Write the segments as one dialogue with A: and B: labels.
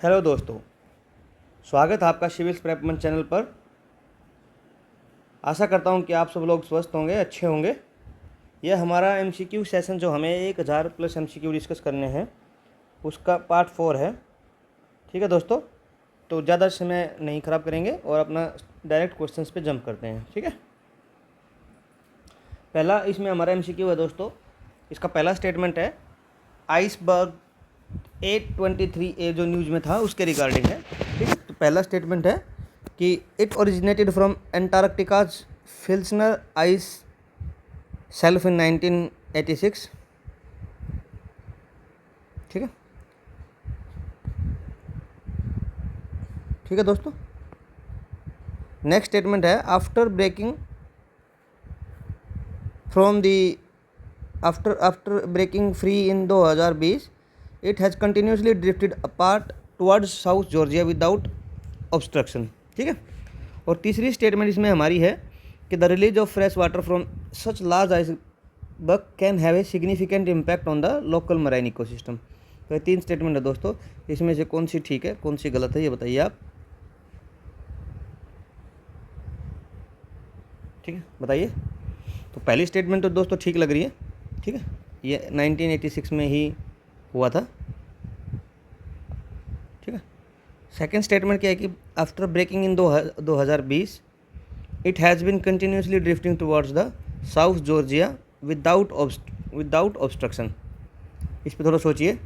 A: Hello दोस्तों, स्वागत है आपका सिविल्स प्रेप मंच चैनल पर। आशा करता हूं कि आप सब लोग स्वस्थ होंगे, अच्छे होंगे। यह हमारा एमसीक्यू सेशन जो हमें 1000 प्लस एमसीक्यू डिस्कस करने हैं उसका पार्ट 4 है। ठीक है दोस्तों, तो ज़्यादा समय नहीं ख़राब करेंगे और अपना डायरेक्ट क्वेश्चंस पे जंप करते हैं। ठीक है, पहला इसमें हमारा एमसीक्यू है दोस्तों। इसका पहला स्टेटमेंट है आइसबर्ग 823A जो न्यूज़ में था उसके रिगार्डिंग है। ठीक है, तो पहला स्टेटमेंट है कि it originated from Antarctica's Filchner ice shelf in 1986। ठीक है, ठीक है दोस्तों। नेक्स्ट स्टेटमेंट है after breaking from the after breaking free in 2020 it has continuously drifted apart towards South Georgia without obstruction. ठीक है, और तीसरी स्टेटमेंट इसमें हमारी है कि the release of fresh water from such large iceberg can have a significant impact on the local marine ecosystem. तो ये तीन स्टेटमेंट है दोस्तों, इसमें से कौन सी ठीक है कौन सी गलत है ये बताइए आप। ठीक है, बताइए। तो पहली स्टेटमेंट तो दोस्तों ठीक लग रही है। ठीक है, ये 1986 में ही हुआ था। ठीक है, सेकेंड स्टेटमेंट क्या है कि after breaking in 2020 it has been continuously drifting towards the South Georgia without obstruction. इस पर थोड़ा सोचिए।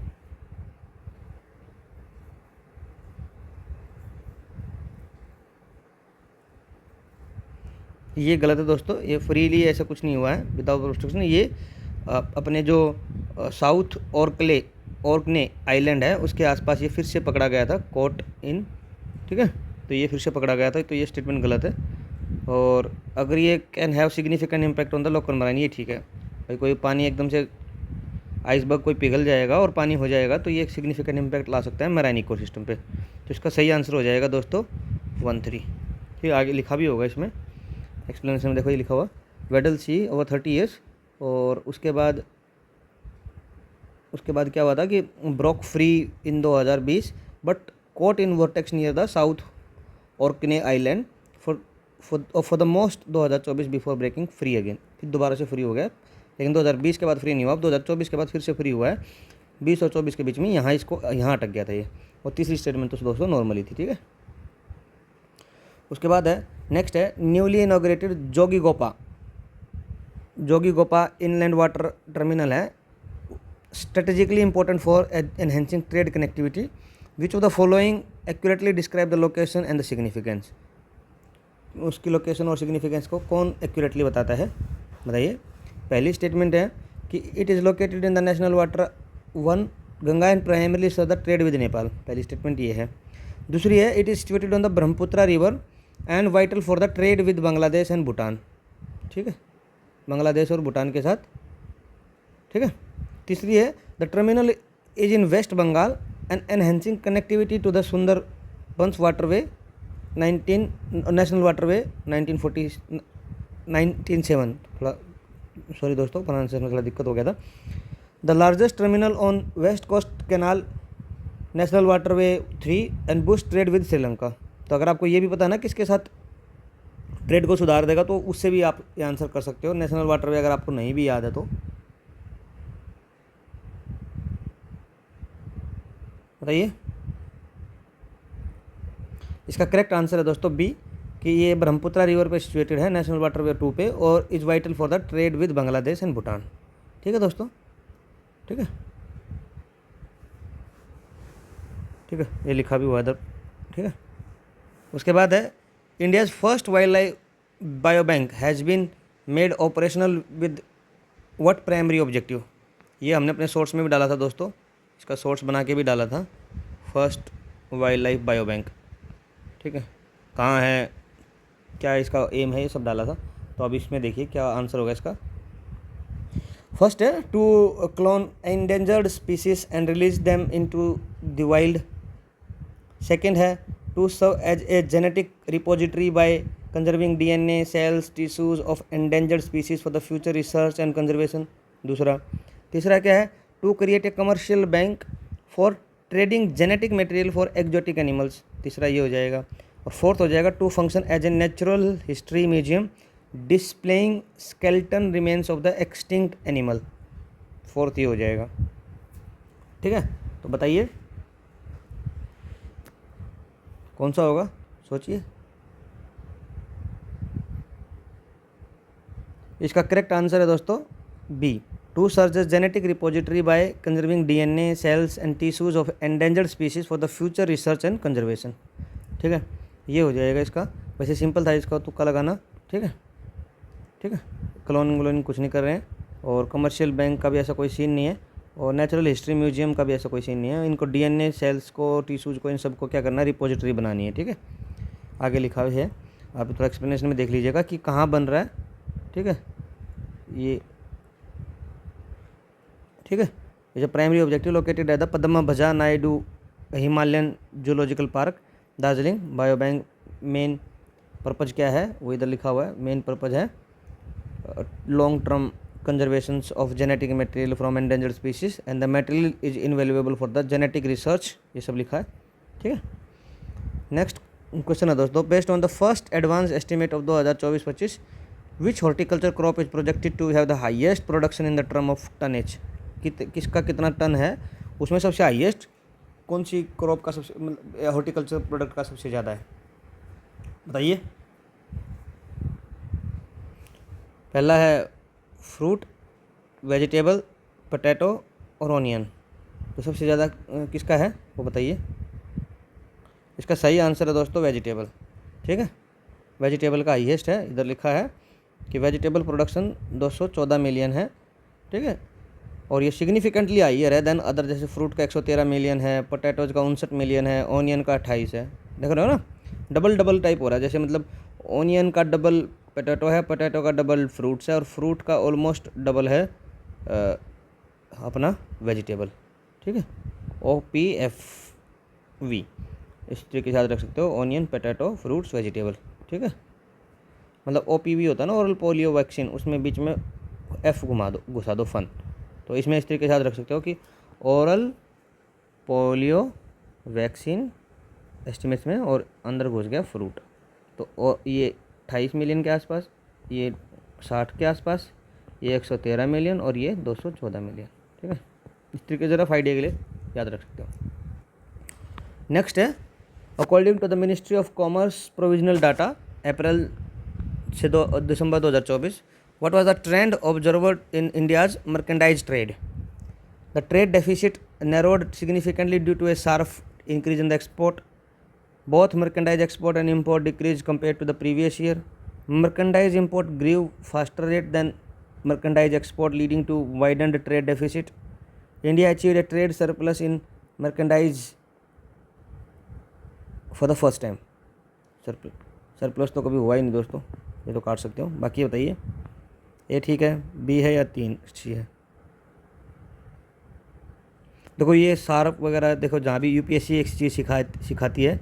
A: ये गलत है दोस्तों, ये फ्रीली ऐसा कुछ नहीं हुआ है विदाउट ऑब्स्ट्रक्शन। ये अपने जो साउथ ऑर्कने आइलैंड है उसके आसपास ये फिर से पकड़ा गया था, कोट इन। ठीक है, तो ये फिर से पकड़ा गया था, तो ये स्टेटमेंट गलत है। और अगर ये can have significant impact on the local marine, ये ठीक है भाई। कोई पानी एकदम से आइसबर्ग कोई पिघल जाएगा और पानी हो जाएगा तो ये सिग्निफिकेंट इम्पैक्ट ला सकता है मराइन इकोसिस्टम पे। तो इसका सही आंसर हो जाएगा दोस्तों 13। ठीक, आगे लिखा भी होगा इसमें एक्सप्लेनेशन में, देखो ये लिखा हुआ वेडल सी ओवर 30 ईयर्स। और उसके बाद क्या हुआ था कि broke free in 2020 but caught in vortex near the South Orkney island for the most 2024 before breaking free again. फिर दोबारा से फ्री हो गया, लेकिन 2020 के बाद फ्री नहीं हुआ, अब 2024 के बाद फिर से फ्री हुआ है। 20 और 24 के बीच में यहाँ अटक गया था ये। और तीसरी स्टेटमेंट तो दोस्तों नॉर्मली थी। ठीक है, उसके बाद है नेक्स्ट है newly inaugurated Jogighopa inland water terminal है strategically important for enhancing trade connectivity. Which of the following accurately describe the location and the significance. उसकी लोकेशन और सिग्निफिकेंस को कौन एक्यूरेटली बताता है, बताइए। पहली स्टेटमेंट है कि it is located in the national water 1 Ganga and primarily serve the trade with Nepal. पहली स्टेटमेंट ये है। दूसरी है it is situated on the Brahmaputra river and vital for the trade with Bangladesh and Bhutan. ठीक है, बांग्लादेश और भूटान के साथ। ठीक है, तीसरी है the terminal is in West Bengal and enhancing connectivity to the Sundarbans waterway 19 national waterway 1947। थोड़ा सॉरी दोस्तों, प्रोनाउंसिएशन में थोड़ा दिक्कत हो गया था। The largest terminal on west coast canal national waterway 3 and boost trade with Sri Lanka. तो अगर आपको ये भी पता है ना किसके साथ ट्रेड को सुधार देगा तो उससे भी आप ये आंसर कर सकते हो। नेशनल वाटरवे अगर आपको नहीं भी याद है तो बताइए। इसका करेक्ट आंसर है दोस्तों बी, कि ये ब्रह्मपुत्रा रिवर पे सिचुएटेड है, नेशनल वाटरवे 2 पे, और is vital for the trade with Bangladesh and Bhutan. ठीक है दोस्तों, ठीक है, ठीक है, ये लिखा भी हुआ इधर। ठीक है, उसके बाद है India's first wild life bio bank has been made operational with what primary objective. ये हमने अपने सोर्स में भी डाला था दोस्तों, इसका सोर्स बना के भी डाला था, first wild life bio bank. ठीक है, कहाँ है, क्या इसका एम है, ये सब डाला था। तो अब इसमें देखिए क्या आंसर होगा इसका। फर्स्ट है to clone endangered species and release them into the wild. Second है to serve as a genetic repository by conserving DNA cells tissues of endangered species for the future research and conservation. दूसरा। तीसरा क्या है to create a commercial bank for trading genetic material for exotic animals, तीसरा ये हो जाएगा। और fourth हो जाएगा to function as a natural history museum displaying skeleton remains of the extinct animal, fourth ये हो जाएगा। ठीक है, तो बताइए कौन सा होगा, सोचिए। इसका करेक्ट आंसर है दोस्तों B, to search genetic repository by conserving DNA cells and tissues of endangered species for the future research and conservation. ठीक है, ये हो जाएगा इसका। वैसे सिंपल था, इसका तुक्का लगाना। ठीक है, ठीक है, क्लोनिंग व्लोनिंग कुछ नहीं कर रहे हैं, और कमर्शियल बैंक का भी ऐसा कोई सीन नहीं है, और नेचुरल हिस्ट्री म्यूजियम का भी ऐसा कोई सीन नहीं है। इनको डीएनए सेल्स को, टिश्यूज को, इन सबको क्या करना है, रिपोजिटरी बनानी है। ठीक है, आगे लिखा हुआ है, आप थोड़ा एक्सप्लेनेशन में देख लीजिएगा कि कहाँ बन रहा है। ठीक है, ये ठीक है, ये जो primary objective located at the Padmaja Naidu Himalayan zoological park Darjeeling bio bank. Main purpose क्या है वो इधर लिखा हुआ है, मेन पर्पज़ है long term conservation of genetic material from endangered species and the material is invaluable for the genetic research, ये सब लिखा है। ठीक है, नेक्स्ट क्वेश्चन है दोस्तों, based on the first advance estimate of 2024-25 which horticulture crop is projected to have the highest production in the term of tonnage, किसका कितना टन है, उसमें सबसे हाईएस्ट कौन सी क्रॉप का सबसे, मतलब हॉर्टिकल्चर प्रोडक्ट का सबसे ज़्यादा है, बताइए। पहला है फ्रूट, वेजिटेबल, पोटैटो और ऑनियन, तो सबसे ज़्यादा किसका है वो बताइए। इसका सही आंसर है दोस्तों वेजिटेबल। ठीक है, वेजिटेबल का हाईएस्ट है, इधर लिखा है कि वेजिटेबल प्रोडक्शन 214 मिलियन है। ठीक है, और ये सिग्निफिकेंटली हाइयर है देन अदर, जैसे फ्रूट का 113 मिलियन है, पोटैटोज का 59 मिलियन है, ऑनियन का 28 है। देख रहे हो ना, डबल डबल टाइप हो रहा है, जैसे मतलब ऑनियन का डबल पोटैटो है, पोटैटो का डबल फ्रूट्स है, और फ्रूट का ऑलमोस्ट डबल है अपना वेजिटेबल। ठीक है, OPFV इस तरीके से याद रख सकते हो, ऑनियन, पोटैटो, फ्रूट्स, वेजिटेबल। ठीक है, मतलब OPV होता है ना, ओरल पोलियो वैक्सीन, उसमें बीच में F घुसा दो फन, तो इसमें इस तरीके से याद रख सकते हो कि ओरल पोलियो वैक्सीन एस्टिमेट्स में, और अंदर घुस गया फ्रूट, तो ये 28 मिलियन के आसपास, ये 60 के आसपास, ये 113 मिलियन और ये 214 मिलियन। ठीक है, इस तरीके से रफ आइडिया के लिए याद रख सकते हो। नेक्स्ट है, according to the ministry of commerce provisional data April से December 2024, what was the trend observed in India's merchandise trade? The trade deficit narrowed significantly due to a sharp increase in the export. Both merchandise export and import decreased compared to the previous year. Merchandise import grew faster rate than merchandise export, leading to widened trade deficit. India achieved a trade surplus in merchandise for the first time. Surplus तो कभी हुआ ही नहीं दोस्तों, ये तो काट सकते हो। बाकी बताइए, ए ठीक है, बी है या 3 अच्छी है। देखो ये सार्प वगैरह, देखो जहाँ भी UPSC एक चीज़ सिखाती है,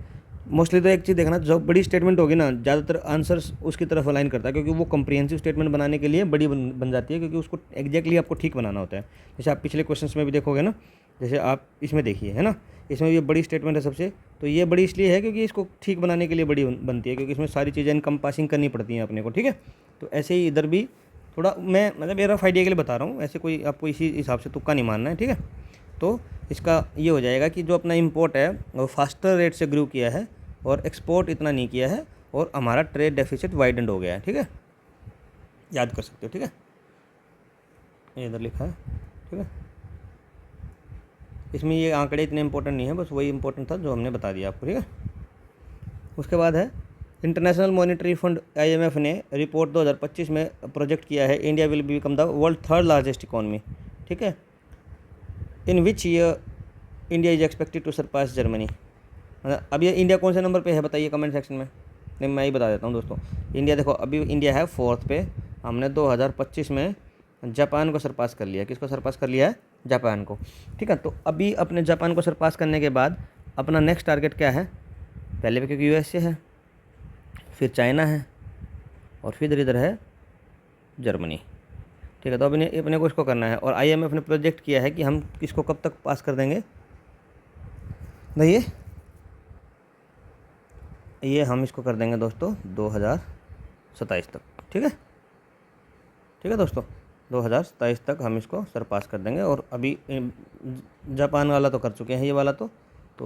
A: मोस्टली तो एक चीज़ देखना, जो बड़ी स्टेटमेंट होगी ना, ज़्यादातर आंसर्स उसकी तरफ अलाइन करता है, क्योंकि वो कम्प्रिहेंसिव स्टेटमेंट बनाने के लिए बड़ी बन जाती है, क्योंकि उसको एग्जैक्टली आपको ठीक बनाना होता है। जैसे आप पिछले क्वेश्चंस में भी देखोगे ना, जैसे आप इसमें देखिए, है ना, इसमें ये बड़ी स्टेटमेंट है सबसे, तो ये बड़ी इसलिए है क्योंकि इसको ठीक बनाने के लिए बड़ी बनती है, क्योंकि इसमें सारी चीज़ें इनकम्पासिंग करनी पड़ती हैं अपने को। ठीक है, तो ऐसे ही इधर भी थोड़ा मैं मतलब मेरा आइडिया के लिए बता रहा हूँ, ऐसे कोई आपको इसी हिसाब से तुक्का नहीं मानना है। ठीक है, तो इसका ये हो जाएगा कि जो अपना इंपोर्ट है वो फास्टर रेट से ग्रो किया है और एक्सपोर्ट इतना नहीं किया है, और हमारा ट्रेड डेफिसिट वाइडेंड हो गया है। ठीक है, याद कर सकते हो। ठीक है, ये इधर लिखा है। ठीक है, इसमें ये आंकड़े इतने इंपॉर्टेंट नहीं है, बस वही इंपॉर्टेंट था जो हमने बता दिया आपको। ठीक है, उसके बाद है इंटरनेशनल मॉनेटरी फंड IMF ने रिपोर्ट 2025 में प्रोजेक्ट किया है, India will become the world third largest economy. ठीक है, in which year India is expected to surpass Germany. अब ये इंडिया कौन से नंबर पे है बताइए कमेंट सेक्शन में। नहीं, मैं ही बता देता हूँ दोस्तों। इंडिया देखो, अभी इंडिया है 4th पे, हमने 2025 में जापान को सरपास कर लिया। किसको सरपास कर लिया है? जापान को। ठीक है, तो अभी अपने जापान को सरपास करने के बाद अपना नेक्स्ट टारगेट क्या है? पहले पे क्योंकि USA है, फिर चाइना है, और फिर इधर है जर्मनी। ठीक है, तो अपने को इसको करना है, और IMF ने प्रोजेक्ट किया है कि हम इसको कब तक पास कर देंगे? देखिए ये हम इसको कर देंगे दोस्तों 2027 तक, ठीक है, ठीक है दोस्तों, 2027 तक हम इसको सरपास कर देंगे। और अभी जापान वाला तो कर चुके हैं, ये वाला तो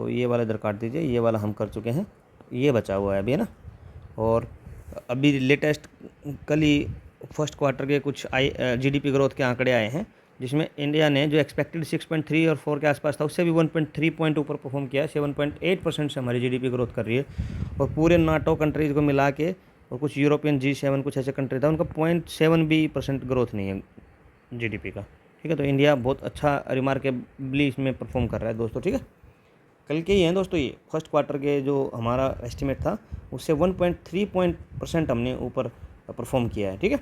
A: ये वाला इधर काट दीजिए, ये वाला हम कर चुके हैं, ये बचा हुआ है अभी, है ना। और अभी लेटेस्ट कल ही फर्स्ट क्वार्टर के कुछ जीडीपी ग्रोथ के आंकड़े आए हैं, जिसमें इंडिया ने जो एक्सपेक्टेड 6.3 और 4 के आसपास था, उससे भी 1.3 पॉइंट ऊपर परफॉर्म किया है। 7.8% से हमारी जीडीपी ग्रोथ कर रही है। और पूरे नाटो कंट्रीज़ को मिला के और कुछ यूरोपियन G7 कुछ ऐसे कंट्री था, उनका 0.7 भी % ग्रोथ नहीं है जीडीपी का, ठीक है। तो इंडिया बहुत अच्छा रिमार्केबली इसमें परफॉर्म कर रहा है दोस्तों, ठीक है। कल के ही हैं दोस्तों, ये फर्स्ट क्वार्टर के जो हमारा एस्टिमेट था उससे 1.3% हमने ऊपर परफॉर्म किया है, ठीक है।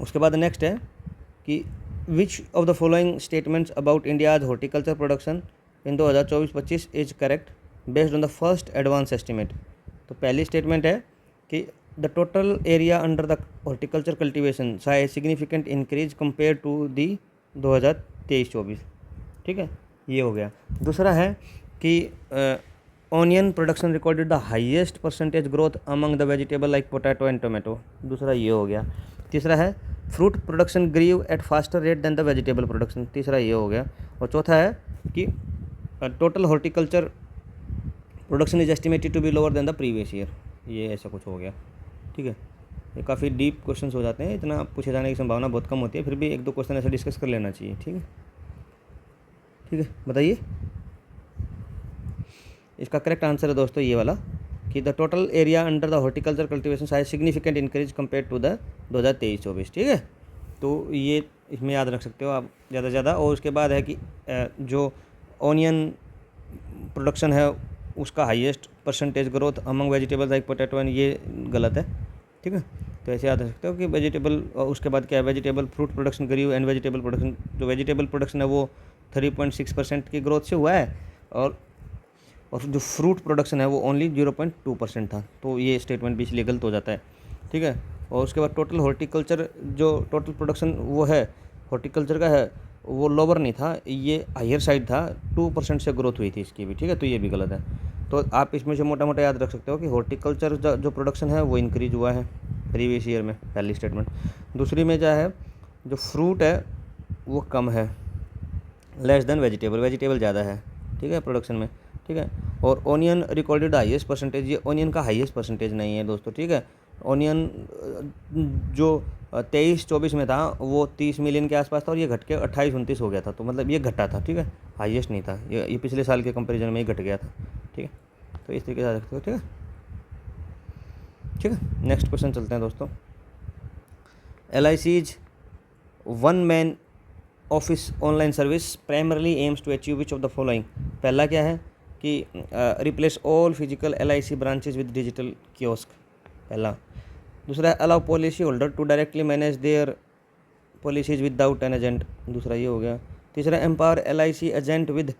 A: उसके बाद नेक्स्ट है कि which of the following statements about India's horticulture production in 2024-25 is correct based on the first advance estimate. तो पहली स्टेटमेंट है कि the total area under the horticulture cultivation saw a significant increase compare to the 2023-24, ठीक है, ये हो गया। दूसरा है कि onion production recorded the highest % growth among the vegetable like potato and tomato, दूसरा ये हो गया। तीसरा है fruit production grew at faster rate than the vegetable production, तीसरा ये हो गया। और चौथा है कि total horticulture production is estimated to be lower than the previous year, ये ऐसा कुछ हो गया, ठीक है। ये काफ़ी डीप क्वेश्चंस हो जाते हैं, इतना पूछे जाने की संभावना बहुत कम होती है, फिर भी एक दो क्वेश्चन ऐसे डिस्कस कर लेना चाहिए, ठीक है, ठीक है। बताइए इसका करेक्ट आंसर है दोस्तों ये वाला कि the total area under the horticulture cultivation size significant increase compare to the 2023-24, ठीक है। तो ये इसमें याद रख सकते हो आप ज़्यादा से ज़्यादा। और उसके बाद है कि जो ऑनियन प्रोडक्शन है उसका highest % growth among vegetable like potato and, ये गलत है, ठीक है। तो ऐसे याद रख सकते हो कि वेजिटेबल, उसके बाद क्या है, vegetable fruit production grew and vegetable production, जो वेजिटेबल प्रोडक्शन है वो 3.6% की ग्रोथ से हुआ है, और जो फ्रूट प्रोडक्शन है वो ओनली 0.2% था। तो ये स्टेटमेंट भी इसलिए गलत हो जाता है, ठीक है। और उसके बाद टोटल हॉर्टिकल्चर जो टोटल प्रोडक्शन वो है हॉर्टिकल्चर का है वो लोअर नहीं था, ये हायर साइड था, 2% से ग्रोथ हुई थी इसकी भी, ठीक है। तो ये भी गलत है। तो आप इसमें से मोटा मोटा याद रख सकते हो कि हॉर्टिकल्चर जो प्रोडक्शन है वो इंक्रीज हुआ है प्रीवियस ईयर में, पहली स्टेटमेंट। दूसरी में क्या है, जो फ्रूट है वो कम है, लेस देन वेजिटेबल, वेजिटेबल ज़्यादा है, ठीक है, प्रोडक्शन में, ठीक है। और ऑनियन रिकॉर्डेड हाईएस्ट %, ये ऑनियन का हाईएस्ट % नहीं है दोस्तों, ठीक है। ऑनियन जो 23-24 में था वो 30 मिलियन के आसपास था, और ये घट के 28-29 हो गया था। तो मतलब ये घटा था, ठीक है, हाईएस्ट नहीं था, ये पिछले साल के कंपैरिजन में ही घट गया था, ठीक है। तो इस तरीके से रखते हो, ठीक है, ठीक है। नेक्स्ट क्वेश्चन चलते हैं दोस्तों। LIC's one man office online service primarily aims to achieve which of the following. पहला क्या है कि replace all physical LIC branches with digital kiosk, पहला। दूसरा है allow policy holder to directly manage their policies without an agent, दूसरा ये हो गया। तीसरा empower LIC agent with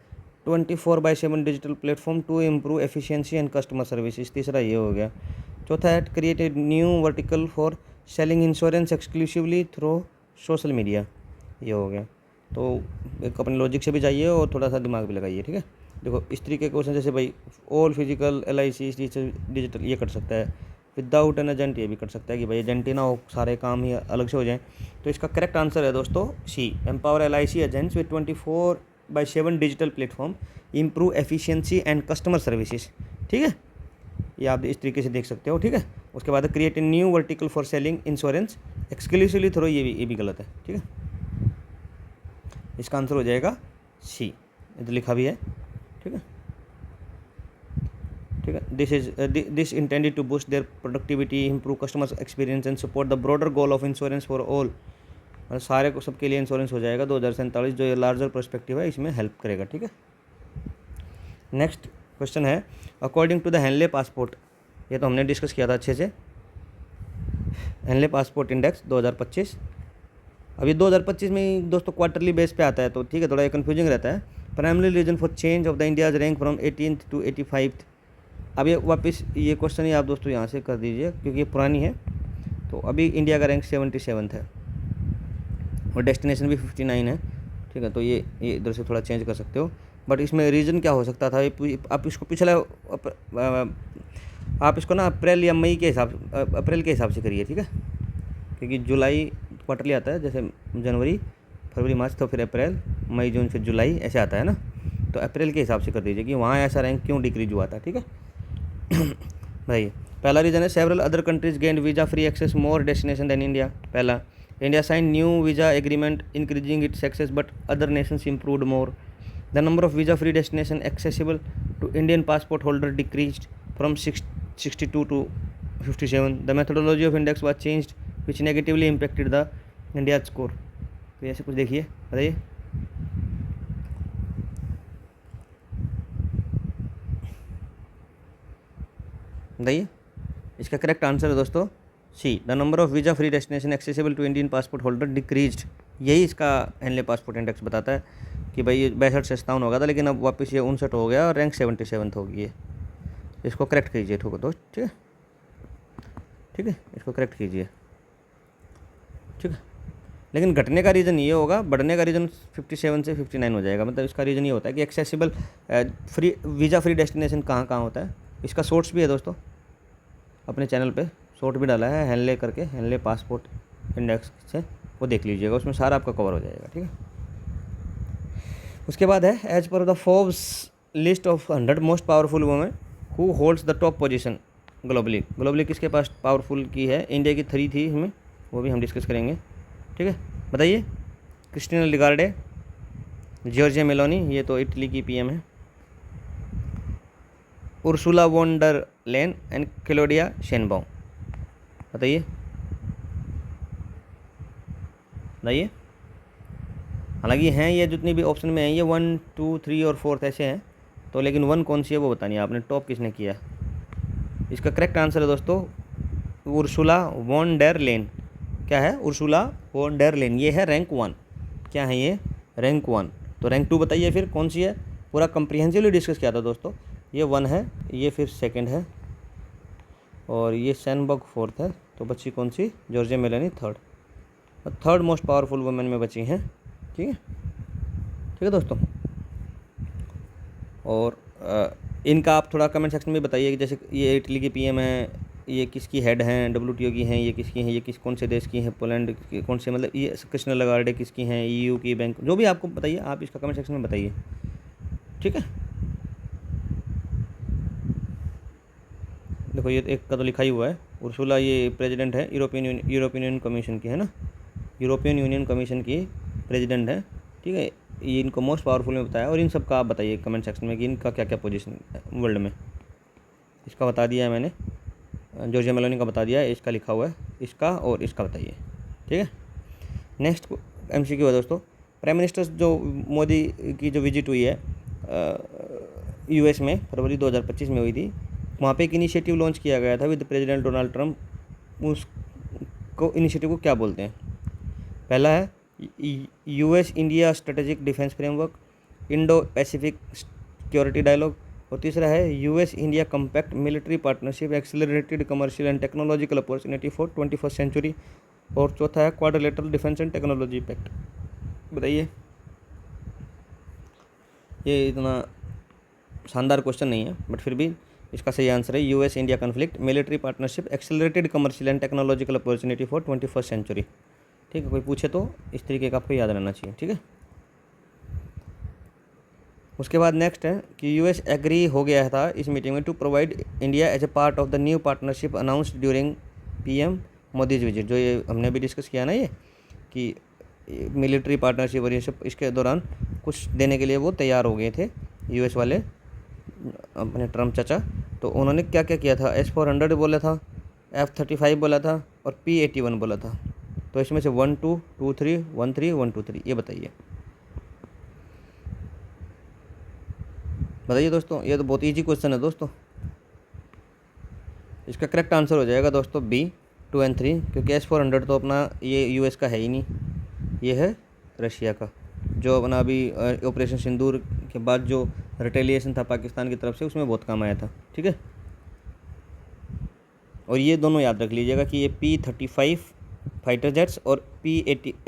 A: 24/7 digital platform to improve efficiency and customer services, तीसरा ये हो गया। चौथा है create a new vertical for selling insurance exclusively through social media, ये हो गया। तो एक अपने लॉजिक से भी जाइए और थोड़ा सा दिमाग भी लगाइए, ठीक है। देखो इस तरीके के क्वेश्चन जैसे भाई ऑल फिजिकल LIC डिजिटल ये कर सकता है, विदाउट एन एजेंट ये भी कर सकता है कि भाई एजेंट ही ना हो, सारे काम ही अलग से हो जाएं। तो इसका करेक्ट आंसर है दोस्तों C, empower LIC agents with 24/7 digital platform, improve efficiency and customer services, ठीक है। ये आप इस तरीके से देख सकते हो, ठीक है। उसके बाद create a new vertical for selling insurance exclusively through, ये भी गलत है, ठीक है। इसका आंसर हो जाएगा सी, इधर लिखा भी है, ठीक है, ठीक है। This intended to boost their productivity, improve customer experience and support the broader goal of insurance for all, मतलब सारे को सबके लिए इंश्योरेंस हो जाएगा 2047, जो ये लार्जर पर्सपेक्टिव है इसमें हेल्प करेगा, ठीक है। नेक्स्ट क्वेश्चन है according to the Henley passport, ये तो हमने डिस्कस किया था अच्छे से, हेनले पासपोर्ट इंडेक्स 2025। अभी 2025 में दोस्तों क्वार्टरली बेस पे आता है, तो ठीक है, थोड़ा कन्फ्यूजिंग रहता है। Primary reason for change of the India's rank from 18th to 85th। अब ये वापस ये क्वेश्चन ही आप दोस्तों यहाँ से कर दीजिए क्योंकि ये पुरानी है। तो अभी इंडिया का रैंक 77 है और डेस्टिनेशन भी 59 है, ठीक है। तो ये इधर से थोड़ा चेंज कर सकते हो। बट इसमें रीज़न क्या हो सकता था, आप इसको पिछला आप इसको ना अप्रैल या मई के हिसाब अप्रैल के हिसाब से करिए, ठीक है, क्योंकि जुलाई क्वार्टरली आता है, जैसे जनवरी फरवरी मार्च, तो फिर अप्रैल मई जून फिर जुलाई ऐसे आता है ना, तो अप्रैल के हिसाब से कर दीजिए कि वहाँ ऐसा रैंक क्यों डिक्रीज हुआ था, ठीक है। भाई पहला रीज़न है several other countries gained visa free access more destination than India. पहला, India sign new visa agreement increasing its access but other nations improved more. The number of visa free destination accessible to Indian passport holder decreased from 62 to 57. The methodology of index was changed which negatively impacted the India score. तो ऐसे कुछ देखिए, बताइए। बताइए इसका correct answer है दोस्तों C, the number of visa free destination accessible to Indian passport holder decreased. यही इसका हेनले पासपोर्ट इंडेक्स बताता है कि भाई ये 62 से 57 हो गया था, लेकिन अब वापस ये 59 हो गया और रैंक 77 हो गई है। इसको करेक्ट कीजिए ठोको दोस्त, ठीक है, ठीक है, इसको करेक्ट कीजिए, ठीक है। लेकिन घटने का रीज़न ये होगा, बढ़ने का रीज़न 57 से 59 हो जाएगा। मतलब इसका रीज़न ये होता है कि accessible free visa free destination कहाँ कहाँ होता है। इसका सोर्स भी है दोस्तों, अपने चैनल पे शॉर्ट भी डाला है हेनले करके, हेनले पासपोर्ट इंडेक्स से, वो देख लीजिएगा, उसमें सारा आपका कवर हो जाएगा, ठीक है। उसके बाद है as per the Forbes list of 100 most powerful women who holds the top position globally. Globally किसके पास पावरफुल की है, इंडिया की 3 थी इसमें, वो भी हम डिस्कस करेंगे, ठीक है। बताइए, क्रिस्टीना लिगार्डे, जॉर्जिया मेलोनी, ये तो इटली की पीएम है, उर्सुला वॉन डर लेन एंड क्लोडिया शेनबाउम। बताइए बताइए। हालांकि हैं ये जितनी भी ऑप्शन में हैं ये 1 2 3 और 4 ऐसे हैं, तो लेकिन 1 कौन सी है वो बतानी है आपने, टॉप किसने किया। इसका करेक्ट आंसर है दोस्तों उर्सुला वॉन डर लेन। क्या है, उर्सुला वॉन डर लेन, ये है रैंक 1। क्या है ये, रैंक 1। तो रैंक 2 बताइए फिर कौन सी है, पूरा कंप्रीहेंसिवली डिस्कस किया था दोस्तों। ये 1 है, ये फिर 2nd है, और ये शेनबर्ग 4th है, तो बची कौन सी, Giorgia Meloni 3rd। 3rd most powerful women में बची हैं, ठीक है, ठीक है दोस्तों। और इनका आप थोड़ा कमेंट सेक्शन में बताइए कि जैसे ये इटली की पीएम है, ये किसकी हेड हैं, WTO की हैं, ये किसकी हैं, ये कौन से देश की हैं, पोलैंड की कौन से, मतलब ये क्रिस्टीना लिगार्डे किसकी हैं, EU की बैंक, जो भी आपको बताइए आप इसका कमेंट सेक्शन में बताइए, ठीक है। देखो ये एक का तो लिखा ही हुआ है, उर्सुला ये प्रेसिडेंट है यूरोपियन यूनियन कमीशन की, है ना, यूरोपियन यूनियन कमीशन की प्रेसिडेंट है, ठीक है। ये इनको मोस्ट पावरफुल में बताया, और इन सब का आप बताइए कमेंट सेक्शन में कि इनका क्या क्या पोजीशन है वर्ल्ड में। इसका बता दिया है मैंने, जॉर्जिया मेलोनी का बता दिया है, इसका लिखा हुआ है, इसका और इसका बताइए, ठीक है। नेक्स्ट MCQ है दोस्तों, प्राइम मिनिस्टर जो मोदी की जो विजिट हुई है US में फरवरी 2025 में हुई थी, वहाँ पे एक इनिशिएटिव लॉन्च किया गया था विद प्रेसिडेंट डोनाल्ड ट्रम्प। उसको इनिशिएटिव को क्या बोलते हैं। पहला है US India strategic defence framework, Indo Pacific security dialogue, और तीसरा है US India compact military partnership accelerated commercial and technological opportunity for 21st century, और चौथा है quadrilateral defence and technology pact. बताइए, ये इतना शानदार क्वेश्चन नहीं है, बट फिर भी इसका सही आंसर है US India conflict military partnership accelerated commercial and technological opportunity for 21st century, ठीक है। कोई पूछे तो इस तरीके का आपको याद रहना चाहिए, ठीक है। उसके बाद नेक्स्ट है कि US एग्री हो गया था इस मीटिंग में to provide India as a part of the new partnership announced during PM Modi's visit. जो ये हमने भी डिस्कस किया ना, ये कि मिलिट्री पार्टनरशिप और ये सब, इसके दौरान कुछ देने के लिए वो तैयार हो गए थे US वाले, अपने ट्रम्प चाचा। तो उन्होंने क्या क्या किया था, S-400 बोला था, F-35 बोला था, और P-81 बोला था। तो इसमें से 1 2 2 3 1 3 1 2 3 ये बताइए, बताइए दोस्तों। ये तो बहुत इजी क्वेश्चन है दोस्तों। इसका करेक्ट आंसर हो जाएगा दोस्तों B 2 और 3, क्योंकि S-400 तो अपना ये US का है ही नहीं, ये है रशिया का, जो अपना अभी ऑपरेशन सिंदूर के बाद जो रिटेलिएशन था पाकिस्तान की तरफ से, उसमें बहुत काम आया था, ठीक है। और ये दोनों याद रख लीजिएगा कि ये P-35 फाइटर जेट्स और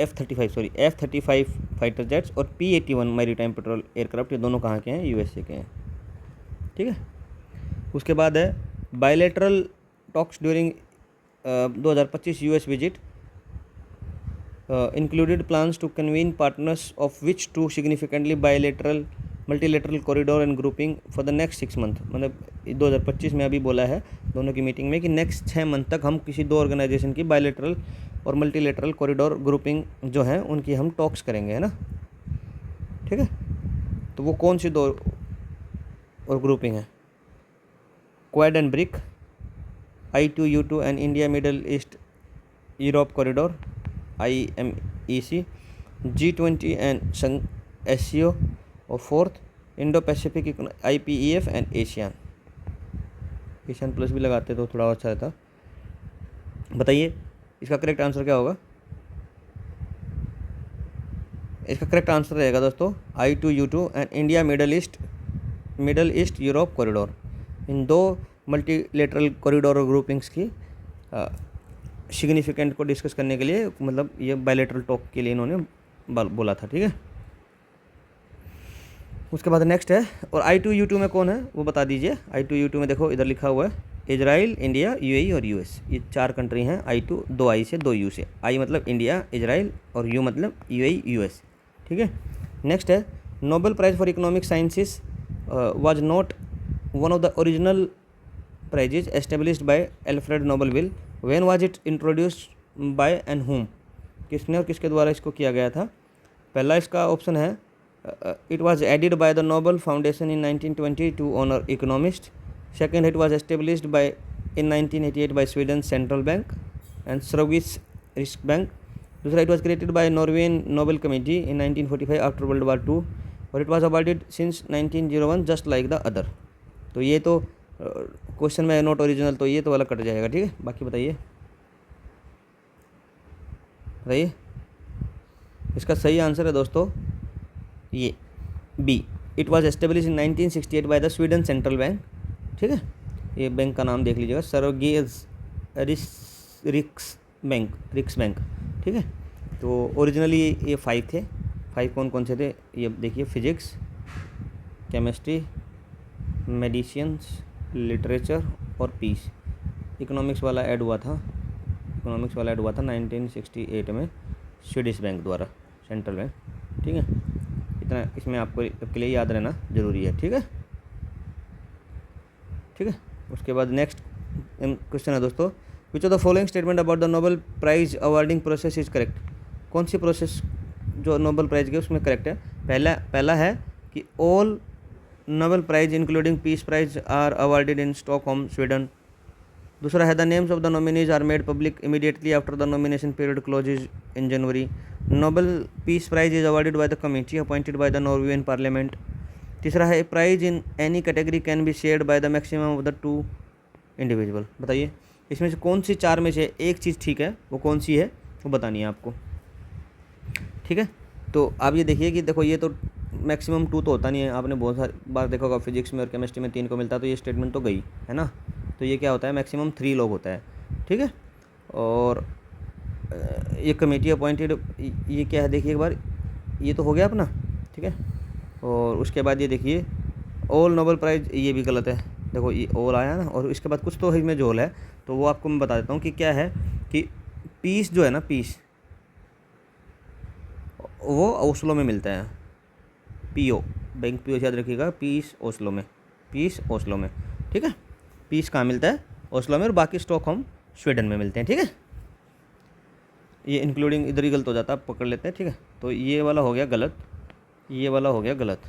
A: F-35 फाइटर जेट्स और P-81 मैरीटाइम पेट्रोल एयरक्राफ्ट, ये दोनों कहाँ के हैं? यूएसए के हैं। ठीक है। उसके बाद है bilateral talks during 2025 US visit included plans to convene partners of which to significantly multilateral corridor and grouping for the next 6 month। मतलब 2025 में अभी बोला है दोनों की मीटिंग में कि नेक्स्ट 6 मंथ तक हम किसी दो ऑर्गेनाइजेशन की बायलैटरल और मल्टीलेटरल कॉरिडोर ग्रुपिंग जो है उनकी हम टॉक्स करेंगे, है ना। ठीक है, तो वो कौन सी दो और ग्रुपिंग है? Quad and brick, I2U2 and India middle east Europe corridor IMEC, G20 and संघ SCO, और fourth Indo Pacific IPEF and Asian plus भी लगाते तो थोड़ा अच्छा रहता। बताइए इसका करेक्ट आंसर क्या होगा? इसका करेक्ट आंसर रहेगा दोस्तों I2U2 and India middle east Europe corridor. इन दो मल्टीलेटरल कॉरिडोर ग्रुपिंग्स की सिग्निफिकेंट को डिस्कस करने के लिए, मतलब ये बायलैटरल टॉक के लिए इन्होंने बोला था। ठीक है, उसके बाद नेक्स्ट है, और I2U2 में कौन है वो बता दीजिए। I2U2 में देखो इधर लिखा हुआ है इजराइल, इंडिया, UAE और US, ये 4 कंट्री हैं। I2 2 I से 2 U से, I मतलब इंडिया, इजराइल और U मतलब UAE US। ठीक है, नेक्स्ट है Nobel prize for economic sciences was not one of the original prizes established by Alfred Nobel. When was it introduced by and whom? किसने और किसके द्वारा इसको किया गया था? पहला इसका ऑप्शन है it was added by the Nobel Foundation in 1920 to honor economists. Second, it was established by in 1988 by Sweden's central bank and Sveriges Riksbank. दूसरा, it was created by Norwegian Nobel Committee in 1945 after World War II, और it was awarded since 1901 just like the other। तो ये तो question में not original, तो ये तो वाला कट जाएगा। ठीक है, बाकी बताइए इसका सही आंसर है दोस्तों ये B, it was establish in 1968 by the Sweden central bank. ठीक है, ये बैंक का नाम देख लीजिएगा, सर्गेज रिक्स बैंक। ठीक है, तो ओरिजिनली ये 5 थे। 5 कौन कौन से थे ये देखिए, फिजिक्स, केमिस्ट्री, मेडिसिन्स, लिटरेचर और पीस। इकोनॉमिक्स वाला ऐड हुआ था 1968 में स्वीडिश बैंक द्वारा, सेंट्रल बैंक। ठीक है, इतना इसमें आपको के लिए याद रहना ज़रूरी है। ठीक है, उसके बाद नेक्स्ट क्वेश्चन है दोस्तों, which of the following statement about the Nobel prize awarding process is correct? कौन सी प्रोसेस जो नोबेल प्राइज की उसमें करेक्ट है? पहला है कि all Nobel prize including peace prize are awarded in Stockholm, Sweden. दूसरा है the names of the nominees are made public immediately after the nomination period closes in January. Nobel peace prize is awarded by the committee appointed by the Norwegian parliament. तीसरा है prize in any category can be shared by the maximum of the 2 individual. बताइए इसमें से कौन सी 4 में से एक चीज़ ठीक है, वो कौन सी है वो बतानी है आपको। ठीक है, तो आप ये देखिए कि देखो ये तो मैक्सिमम 2 तो होता नहीं है, आपने बहुत सारी बार देखा होगा फिजिक्स में और केमिस्ट्री में 3 को मिलता है, तो ये स्टेटमेंट तो गई है ना। तो ये क्या होता है, मैक्सिमम 3 लोग होता है। ठीक है, और ये कमेटी अपॉइंटेड, ये क्या है देखिए एक बार, ये तो हो गया अपना। ठीक है, और उसके बाद ये देखिए ऑल नोबेल प्राइज, ये भी गलत है। देखो ये ऑल आया ना, और इसके बाद कुछ तो इसमें जोल है, तो वो आपको मैं बता देता हूँ कि क्या है कि पीस जो है ना, पीस वो ओस्लो में मिलता है। PO बैंक PO याद रखिएगा, पीस ओस्लो में। ठीक है, पीस कहाँ मिलता है? ओस्लो में, और बाकी स्टॉकहोम स्वीडन में मिलते हैं। ठीक है, ये इंक्लूडिंग इधर ही गलत हो जाता है, आप पकड़ लेते हैं। ठीक है, तो ये वाला हो गया गलत, ये वाला हो गया गलत।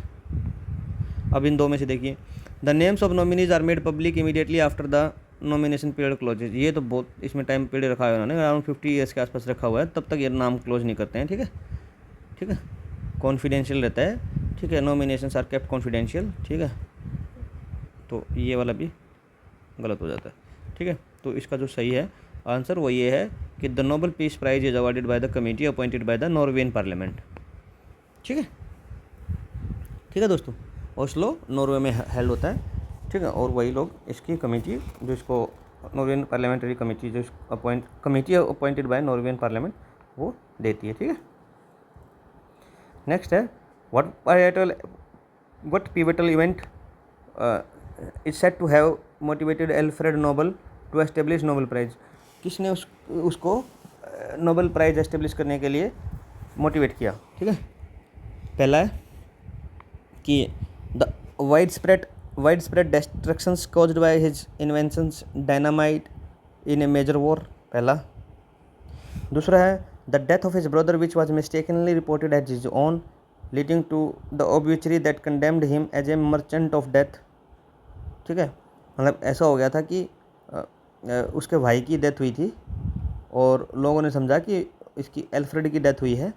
A: अब इन 2 में से देखिए, the names of nominees are made public immediately after the nomination period closes. ये तो बहुत इसमें टाइम पीरियड रखा है उन्होंने, अराउंड 50 ईयर्स के आसपास रखा हुआ है, तब तक ये नाम क्लोज नहीं करते हैं। ठीक है, कॉन्फिडेंशियल रहता है। ठीक है, नॉमिनेशंस आर केप्ट कॉन्फिडेंशियल। ठीक है, तो ये वाला भी गलत हो जाता है। ठीक है, तो इसका जो सही है आंसर वो ये है कि the Nobel peace prize is awarded by the committee appointed by the Norwegian parliament. ठीक है दोस्तों, ओस्लो नॉर्वे में हेल्ड होता है। ठीक है, और वही लोग इसकी कमेटी जो इसको नॉर्वेजियन पार्लियामेंट्री कमेटी जो committee appointed by Norwegian parliament वो देती है, ठीक है। नेक्स्ट है what pivotal event is said to have motivated Alfred Nobel to establish Nobel prize. किसने उसको नोबेल प्राइज एस्टेब्लिश करने के लिए मोटिवेट किया, ठीक है। पहला है कि the wide spread destructions caused by his inventions dynamite in a major war, पहला। दूसरा है the death of his brother which was mistakenly reported as his own leading to the obituary that condemned him as a merchant of death, ठीक है। मतलब ऐसा हो गया था कि उसके भाई की डेथ हुई थी और लोगों ने समझा कि इसकी एल्फ्रेड की डेथ हुई है,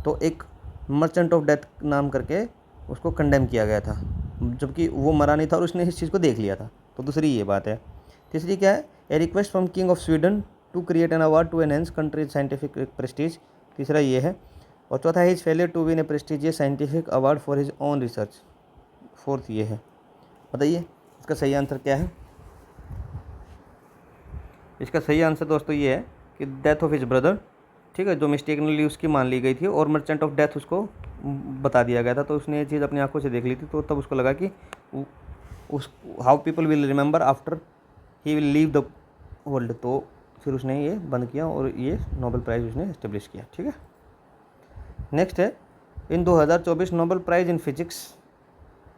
A: तो एक मर्चेंट ऑफ डेथ नाम करके उसको कंडेम किया गया था, जबकि वो मरा नहीं था और उसने इस चीज़ को देख लिया था। तो दूसरी ये बात है। तीसरी क्या है, a request from king of Sweden to create an award to enhance countries scientific prestige, तीसरा ये है। और चौथा है his failure to win a prestigious scientific award for his own research, fourth ये है। बताइए इसका सही आंसर क्या है। इसका सही आंसर दोस्तों ये है कि डेथ ऑफ हिज ब्रदर, ठीक है, जो मिस्टेकनली उसकी मान ली गई थी और मर्चेंट ऑफ डेथ उसको बता दिया गया था, तो उसने ये चीज़ अपनी आंखों से देख ली थी, तो तब उसको लगा कि उस how people will remember after he will leave the world, तो फिर उसने ये बंद किया और ये नोबेल प्राइज़ उसने इस्टेब्लिश किया, ठीक है। नेक्स्ट है in 2024 Nobel prize in physics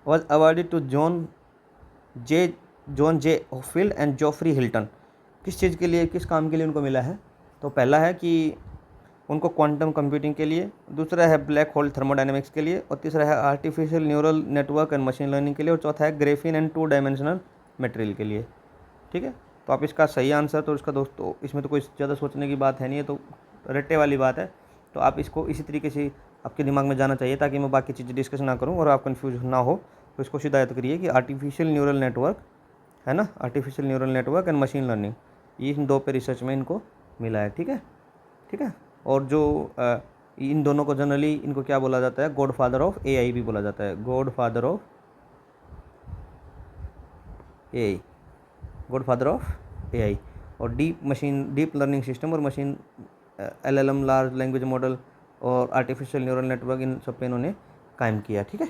A: was awarded to John J Hopfield and Geoffrey Hinton. किस चीज़ के लिए, किस काम के लिए उनको मिला है। तो पहला है कि उनको क्वांटम कंप्यूटिंग के लिए, दूसरा है ब्लैक होल थर्मोडायनेमिक्स के लिए, और तीसरा है artificial neural network and machine learning के लिए, और चौथा है ग्रेफीन एंड 2 डायमेंशनल मटेरियल के लिए, ठीक है। तो आप इसका सही आंसर, तो इसका दोस्तों इसमें तो कोई ज़्यादा सोचने की बात है नहीं है, तो रट्टे वाली बात है। तो आप इसको इसी तरीके से आपके दिमाग में जाना चाहिए ताकि मैं बाकी चीज़ें डिस्कस ना करूँ और आप कन्फ्यूज ना हो। तो इसको सीधा याद करिए कि आर्टिफिशियल न्यूरल नेटवर्क है ना, artificial neural network and machine learning, ये इन दो पे रिसर्च में इनको मिला है, ठीक है, ठीक है। और जो इन दोनों को जनरली इनको क्या बोला जाता है, गॉड फादर ऑफ एआई भी बोला जाता है, God father of AI, God father of AI. और डीप लर्निंग सिस्टम और machine LLM, large language model और आर्टिफिशियल न्यूरल नेटवर्क, इन सब पे इन्होंने कायम किया, ठीक है।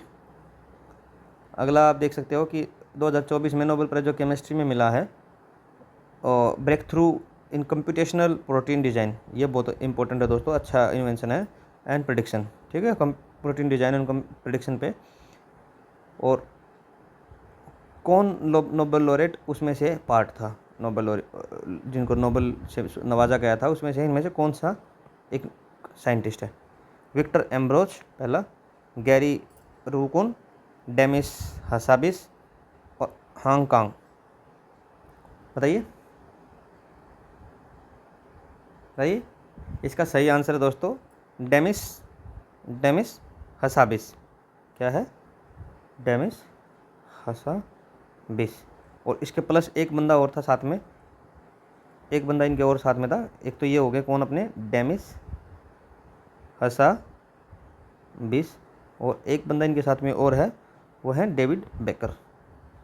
A: अगला आप देख सकते हो कि 2024 में नोबेल प्राइज जो केमिस्ट्री में मिला है और ब्रेक थ्रू इन कंप्यूटेशनल प्रोटीन डिज़ाइन, ये बहुत इंपॉर्टेंट है दोस्तों, अच्छा इन्वेंशन है, एंड प्रेडिक्शन, ठीक है, प्रोटीन डिज़ाइन एंड प्रेडिक्शन पे। और कौन नोबेल लॉरेट उसमें से पार्ट था, नोबेल लॉरेट जिनको नोबेल से नवाजा गया था उसमें से, इनमें से कौन सा एक साइंटिस्ट है। विक्टर एम्ब्रोज पहला, गैरी रूकुन, डेमिस हसाबिस और हांगकांग, बताइए बताइए। इसका सही आंसर है दोस्तों डेमिस हसाबिस, क्या है, डेमिस हसाबिस। और इसके प्लस एक बंदा और था साथ में, एक बंदा इनके और साथ में था, एक तो ये हो गया कौन, अपने डेमिस हसाबिस, और एक बंदा इनके साथ में और है, वो है डेविड बेकर,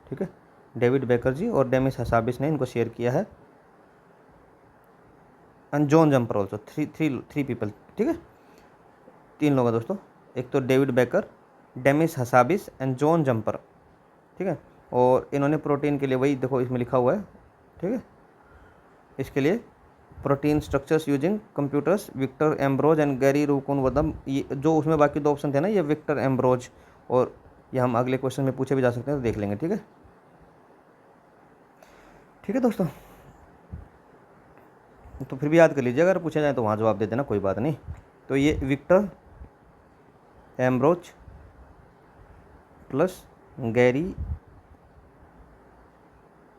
A: ठीक है, डेविड बेकर जी और डेमिस हसाबिस ने इनको शेयर किया है। And John jumper also, three people, ठीक है, 3 लोग हैं दोस्तों, एक तो David baker, Demis Hassabis and John jumper, ठीक है। और इन्होंने प्रोटीन के लिए, वही देखो इसमें लिखा हुआ है, ठीक है, इसके लिए protein structures using computers, Victor Ambros and Gary Ruvkun वदम, ये जो उसमें बाकी 2 ऑप्शन थे ना, ये विक्टर एम्ब्रोज, और ये हम अगले क्वेश्चन में पूछे भी जा सकते हैं, तो देख लेंगे, ठीक है, ठीक है दोस्तों। तो फिर भी याद कर लीजिए, अगर पूछा जाए तो वहाँ जवाब दे देना, कोई बात नहीं। तो ये विक्टर एम्ब्रोज प्लस गैरी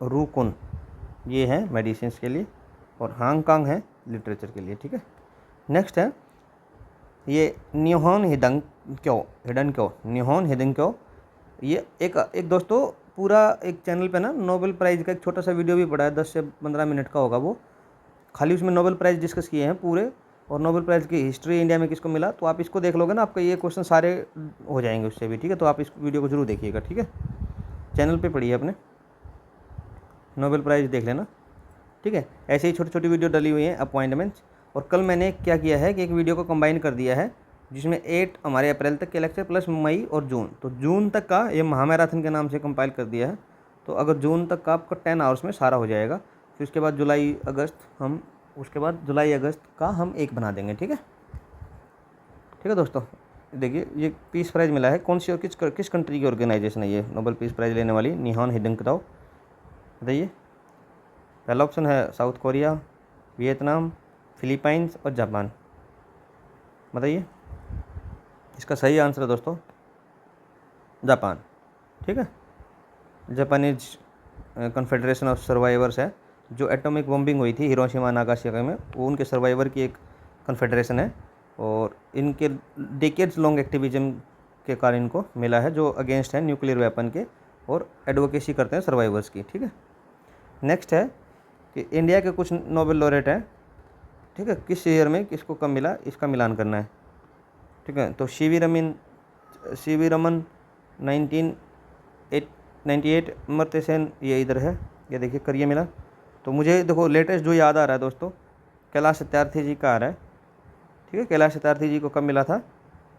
A: रूकुन, ये है मेडिसिन के लिए, और हांगकांग है लिटरेचर के लिए, ठीक है। नेक्स्ट है ये न्योहन हिडन क्यो, ये एक दोस्तों पूरा एक चैनल पे ना नोबेल प्राइज़ का एक छोटा सा वीडियो भी पड़ा है, 10 से 15 मिनट का होगा वो, खाली उसमें नोबेल प्राइज़ डिस्कस किए हैं पूरे, और नोबेल प्राइज़ की हिस्ट्री इंडिया में किसको मिला, तो आप इसको देख लोगे ना, आपका ये क्वेश्चन सारे हो जाएंगे उससे भी, ठीक है। तो आप इस वीडियो को जरूर देखिएगा, ठीक है, चैनल पे पड़ी है अपने, नोबेल प्राइज़ देख लेना, ठीक है। ऐसे ही छोटी छोटी वीडियो डली हुई हैं अपॉइंटमेंट्स। और कल मैंने क्या किया है कि एक वीडियो को कंबाइन कर दिया है जिसमें 8 हमारे अप्रैल तक के लेक्चर प्लस मई और जून, तो जून तक का ये महामैराथन के नाम से कंपाइल कर दिया है। तो अगर जून तक का आपका 10 आवर्स में सारा हो जाएगा, फिर उसके बाद जुलाई अगस्त का हम एक बना देंगे। ठीक है दोस्तों। देखिए ये पीस प्राइज़ मिला है, कौन सी और किस कंट्री की ऑर्गेनाइजेशन है ये नोबेल पीस प्राइज़ लेने वाली? निहान हिडेनकताओ। बताइए। पहला ऑप्शन है साउथ कोरिया, वियतनाम, फिलीपाइंस और जापान। बताइए। इसका सही आंसर है दोस्तों जापान। ठीक है। जापानीज कन्फेडरेशन ऑफ सर्वाइवर्स है, जो एटॉमिक बॉम्बिंग हुई थी हिरोशिमा नागासाकी में, वो उनके सर्वाइवर की एक कन्फेडरेशन है। और इनके डेकेड्स लॉन्ग एक्टिविज्म के कारण इनको मिला है, जो अगेंस्ट है न्यूक्लियर वेपन के और एडवोकेसी करते हैं सर्वाइवर्स की। ठीक है। नेक्स्ट है कि इंडिया के कुछ नोबेल लॉरेट हैं, ठीक है, किस ईयर में किसको कब मिला, इसका मिलान करना है। ठीक है। तो सी वी रमन 1998, अमर्त्य सेन ये इधर है, ये देखिए करिए मिला। तो मुझे देखो लेटेस्ट जो याद आ रहा है दोस्तों, कैलाश सत्यार्थी जी का आ रहा है। ठीक है। कैलाश सत्यार्थी जी को कब मिला था?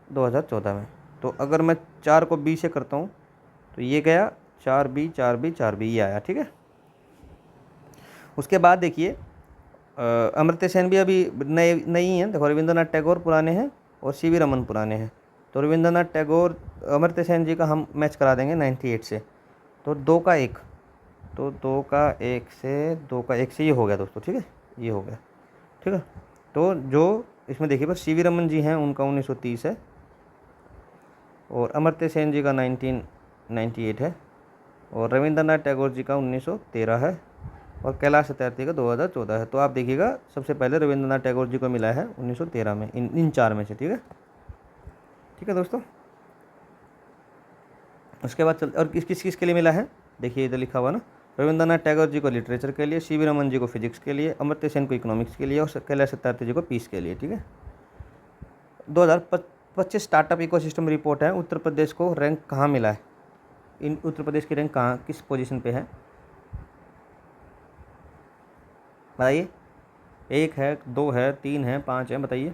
A: 2014 में। तो अगर मैं 4 को बी से करता हूँ तो ये गया 4B ये आया। ठीक है। उसके बाद देखिए अमर्त्य सेन भी अभी नई हैं। देखो रविंद्रनाथ टैगोर पुराने हैं और सी वी रमन पुराने हैं। तो रविंद्रनाथ टैगोर अमर्त्य सेन जी का हम मैच करा देंगे 98 से। तो 2 का 1, तो 2 का 1 से ये हो गया दोस्तों। ठीक है, ये हो गया। ठीक है। तो जो इसमें देखिए बस सी वी रमन जी हैं उनका 1930 है और अमर्त्य सेन जी का 1998 है और रविंद्रनाथ टैगोर जी का 1913 है और कैलाश सत्यार्थी का 2014 है। तो आप देखिएगा सबसे पहले रविंद्रनाथ टैगोर जी को मिला है 1913 में इन 4 में से। ठीक है दोस्तों। उसके बाद चल और किस के लिए मिला है, देखिए इधर लिखा हुआ ना, रविंद्रनाथ टैगोर जी को लिटरेचर के लिए, सी वी रमन जी को फिजिक्स के लिए, अमर्त्य सेन को इकोनॉमिक्स के लिए और कैलाश सत्यार्थी जी को पीस के लिए। ठीक है। 2025 स्टार्टअप इकोसिस्टम रिपोर्ट है, उत्तर प्रदेश को रैंक कहाँ मिला है? इन उत्तर प्रदेश की रैंक कहाँ, किस पोजीशन पे है बताइए। 1 है, 2 है, 3 है, 5 है, बताइए।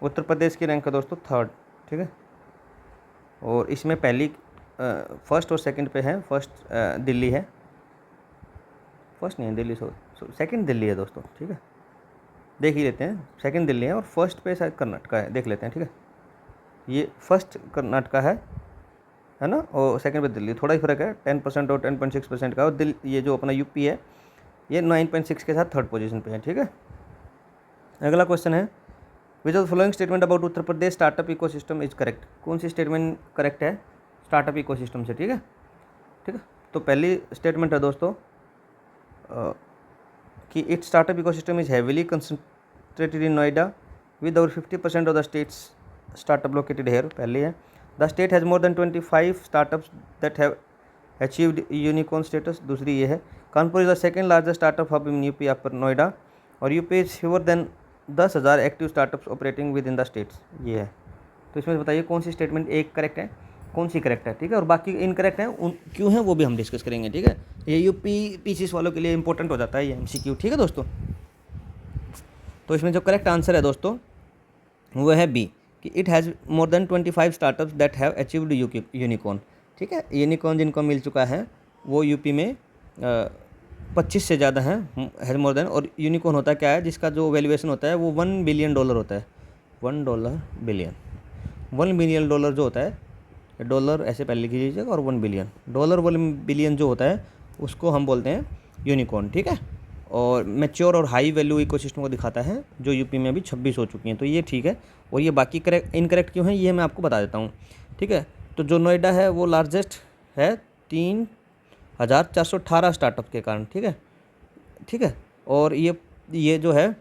A: उत्तर प्रदेश की रैंक है दोस्तों 3rd। ठीक है। और इसमें पहली फर्स्ट और सेकंड पे है। फर्स्ट दिल्ली है, फर्स्ट नहीं है दिल्ली, सेकंड दिल्ली है दोस्तों। ठीक है, देख ही लेते हैं। सेकंड दिल्ली है और फर्स्ट पे शायद कर्नाटका है, देख लेते हैं। ठीक है, ये फर्स्ट कर्नाटका है ना, और सेकंड पे दिल्ली, थोड़ा ही फर्क है 10% और 10.6% का। और ये जो अपना यूपी है ये 9.6 के साथ 3rd पोजीशन पे है। ठीक है। अगला क्वेश्चन है, which of the following statement about Uttar Pradesh startup ecosystem is correct? कौन सी स्टेटमेंट करेक्ट है स्टार्टअप इकोसिस्टम से? ठीक है। तो पहली स्टेटमेंट है दोस्तों कि it's startup ecosystem is heavily concentrated in Noida with over 50% of the state's startup located here. पहली है, the state has more than 25 startups that have achieved unicorn status. दूसरी ये है, Kanpur is the second largest startup hub in UP after Noida और UP is fewer than 10,000 active startups operating within the states. ये है। तो इसमें बताइए कौन सी स्टेटमेंट एक करेक्ट है, कौन सी करेक्ट है। ठीक है। और बाकी इनकरेक्ट है, क्यों है वो भी हम डिस्कस करेंगे। ठीक है। ये यूपी पीसीएस वालों के लिए इंपॉर्टेंट हो जाता है ये एमसीक्यू। ठीक है दोस्तों। तो इसमें जो करेक्ट आंसर है दोस्तों वो है बी, कि it has more than 25 startups that have achieved unicorn. ठीक है। यूनिकॉर्न जिनको मिल चुका है वो यूपी में 25 से ज़्यादा हैं, हैज़ मोर देन। और यूनिकॉर्न होता क्या है, जिसका जो वैल्यूएशन होता है वो $1 बिलियन होता है। $1 बिलियन, $1 बिलियन जो होता है, डॉलर ऐसे पहले लिख लीजिएगा, और $1 बिलियन, $1 बिलियन जो होता है उसको हम बोलते हैं यूनिकॉर्न। ठीक है। और मैच्योर और हाई वैल्यू इकोसिस्टम को दिखाता है, जो यूपी में अभी 26 हो चुकी हैं। तो ये ठीक है। और ये बाकी इनकरेक्ट क्यों है ये मैं आपको बता देता हूँ। ठीक है। तो जो नोएडा है वो लार्जेस्ट है 3,418 स्टार्टअप के कारण। ठीक है। और ये जो है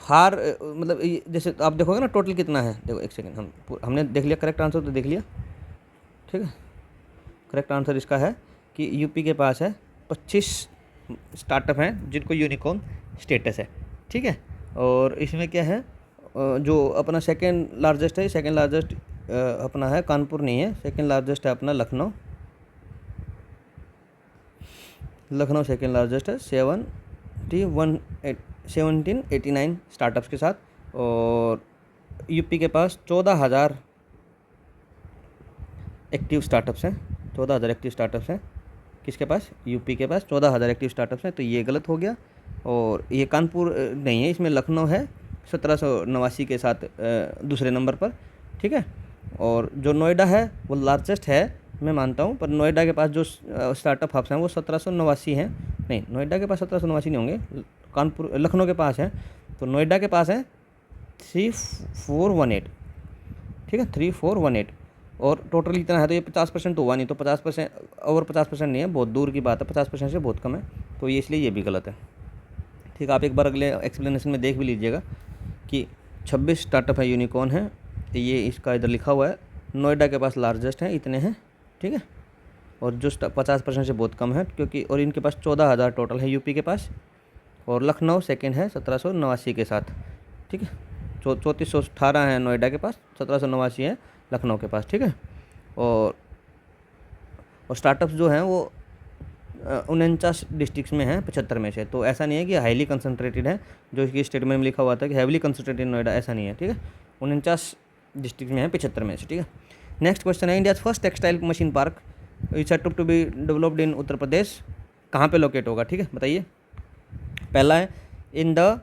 A: मतलब जैसे आप देखोगे ना टोटल कितना है, देखो एक सेकेंड, हमने देख लिया करेक्ट आंसर, तो देख लिया। ठीक है। करेक्ट आंसर इसका है कि यूपी के पास है 25 स्टार्टअप हैं जिनको यूनिकॉर्न स्टेटस है। ठीक है। और इसमें क्या है, जो अपना सेकंड लार्जेस्ट है, सेकंड लार्जेस्ट अपना है कानपुर नहीं है, सेकंड लार्जेस्ट है अपना लखनऊ। लखनऊ सेकेंड लार्जेस्ट है 1789 स्टार्टअप्स के साथ। और यूपी के पास 14,000 एक्टिव स्टार्टअप्स हैं। 14,000 एक्टिव स्टार्टअप्स हैं किसके पास? यूपी के पास 14,000 एक्टिव स्टार्टअप्स हैं। तो ये गलत हो गया। और ये कानपुर नहीं है, इसमें लखनऊ है 1789 के साथ दूसरे नंबर पर, ठीक है। और जो नोएडा है वो लार्जेस्ट है, मैं मानता हूँ, पर नोएडा के पास जो स्टार्टअप हब्स हैं वो 1789 हैं। नहीं, नोएडा के पास 1789 नहीं होंगे, कानपुर लखनऊ के पास है। तो नोएडा के पास है 3418, ठीक है, 3418। और टोटल इतना है, तो ये 50% तो हुआ नहीं, तो 50% और 50% नहीं है, बहुत दूर की बात है, 50% से बहुत कम है, तो ये इसलिए ये भी गलत है, ठीक है। आप एक बार अगले एक्सप्लेनेशन में देख भी लीजिएगा कि 26 स्टार्टअप है, यूनिकॉर्न है, ये इसका इधर लिखा हुआ है। नोएडा के पास लार्जेस्ट हैं, इतने हैं, ठीक है। और जो 50% से बहुत कम है, क्योंकि और इनके पास 14,000 टोटल है यूपी के पास। और लखनऊ सेकेंड है 1789 के साथ, ठीक है। 3418 है नोएडा के पास, 1789 है लखनऊ के पास, ठीक है। और स्टार्टअप्स जो हैं वो 49 डिस्ट्रिक्ट्स में हैं 75 में से। तो ऐसा नहीं है कि हाईली कंसनट्रेटेड है, जो इसकी स्टेटमेंट में लिखा हुआ था कि हैवीली कंसनट्रेटेड नोएडा, ऐसा नहीं है, ठीक है। 49 डिस्ट्रिक्ट में है 75 में से, ठीक है। नेक्स्ट क्वेश्चन है, India's first textile machine park is set to be developed in Uttar Pradesh, कहाँ पे लोकेट होगा, ठीक है, बताइए। पहला है in the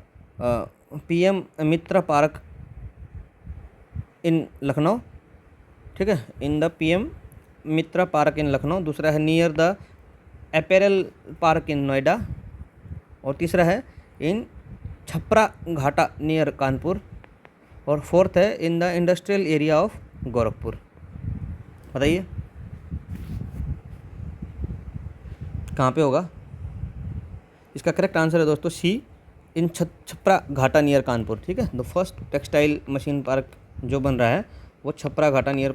A: PM Mitra park in Lucknow, ठीक है, in the PM Mitra park in Lucknow. दूसरा है near the apparel park in Noida. और तीसरा है इन छपरा घाटा नियर कानपुर। और फोर्थ है in the industrial area of Gorakhpur. बताइए कहाँ पे होगा? इसका करेक्ट आंसर है दोस्तों सी, इन छपरा घाटा नियर कानपुर, ठीक है। The first textile machine park जो बन रहा है वो छपरा घाटा नियर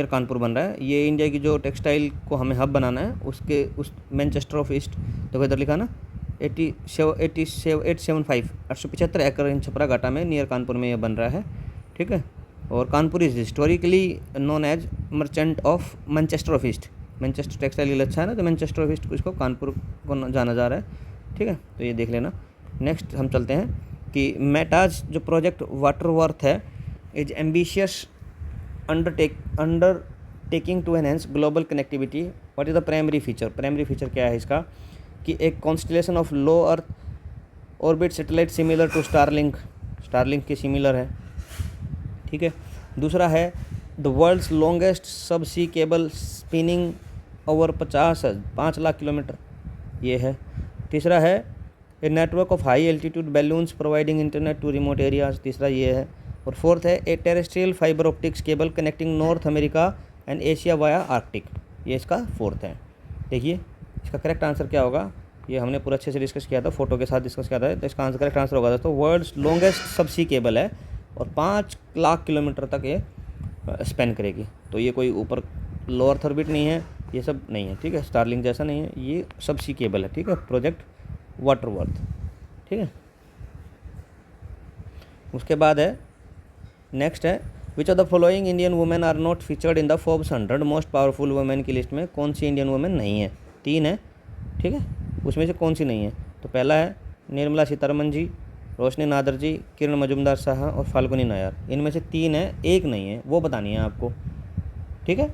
A: कानपुर बन रहा है। ये इंडिया की जो टेक्सटाइल को हमें हब बनाना है उसके उस मैनचेस्टर ऑफ ईस्ट, देखो इधर लिखा ना 875 एकड़ इन छपरा घाटा में नियर कानपुर में ये बन रहा है, ठीक है। और Kanpur is historically known as merchant of Manchester of east. Manchester textile अच्छा है ना, तो मैनचेस्टर ऑफ ईस्ट को इसको कानपुर को जाना जा रहा है, ठीक है। तो ये देख लेना। नेक्स्ट हम चलते हैं कि मेटाज जो प्रोजेक्ट वाटरवर्थ है is ambitious undertaking to enhance global connectivity. What is the primary feature? Primary feature क्या है इसका कि एक constellation of low earth orbit satellite similar to Starlink के सिमिलर है, ठीक है। दूसरा है the world's longest sub sea cable spinning over 5 lakh kilometre, ये है। तीसरा है a network of high altitude balloons providing internet to remote areas, तीसरा ये है। और फोर्थ है a terrestrial fibre optics cable connecting North America and Asia via Arctic, ये इसका फोर्थ है। देखिए इसका करेक्ट आंसर क्या होगा, ये हमने पूरा अच्छे से डिस्कस किया था, फोटो के साथ डिस्कस किया था। तो इसका आंसर करेक्ट आंसर होगा दोस्तों वर्ल्ड्स लॉन्गेस्ट सबसी केबल है और 5 लाख किलोमीटर तक ये स्पेन करेगी। तो ये कोई ऊपर लो अर्थ ऑर्बिट नहीं है, ये सब नहीं है, ठीक है, स्टारलिंक जैसा नहीं है, ये सबसी केबल है, ठीक है, प्रोजेक्ट वाटरवर्थ, ठीक है। उसके बाद है नेक्स्ट है which of the following Indian women are not featured in the Forbes 100 most powerful women की लिस्ट में कौन सी इंडियन वुमेन नहीं है? 3 है, ठीक है, उसमें से कौन सी नहीं है? तो पहला है निर्मला सीतारमन जी, रोशनी नादर जी, किरण मजुमदार शाह और फाल्गुनी नायर। इनमें से 3 है, एक नहीं है, वो बतानी है आपको, ठीक है।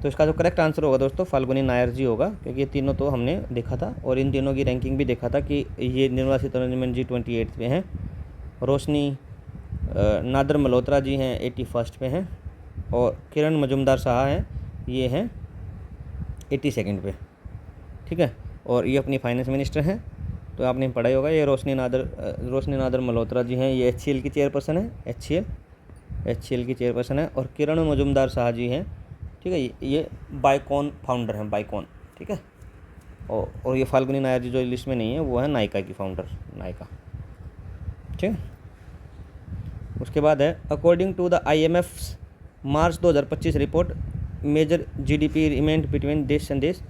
A: तो इसका जो करेक्ट आंसर होगा दोस्तों फाल्गुनी नायर जी होगा, क्योंकि ये तीनों तो हमने देखा था और इन तीनों की रैंकिंग भी देखा था कि ये निर्मला सीतारमन जी 28 पे हैं, रोशनी नादर मल्होत्रा जी हैं 81 पे हैं और किरण मजुमदार शाह हैं ये हैं 82 पे, ठीक है। और ये अपनी फाइनेंस मिनिस्टर हैं, तो आपने पढ़ा ही होगा। ये रोशनी नादर मल्होत्रा जी हैं, ये HCL की चेयरपर्सन है, HCL की चेयरपर्सन है। और किरण मजुमदार शाह जी हैं, ठीक है, ये बाइकॉन फाउंडर हैं, बाइकॉन, ठीक है। और ये फाल्गुनी नायर जी जो लिस्ट में नहीं है वो है नायका की फाउंडर, नायका, ठीक है। उसके बाद है according to the IMF March 2025 report major GDP remained between देश एंड देश,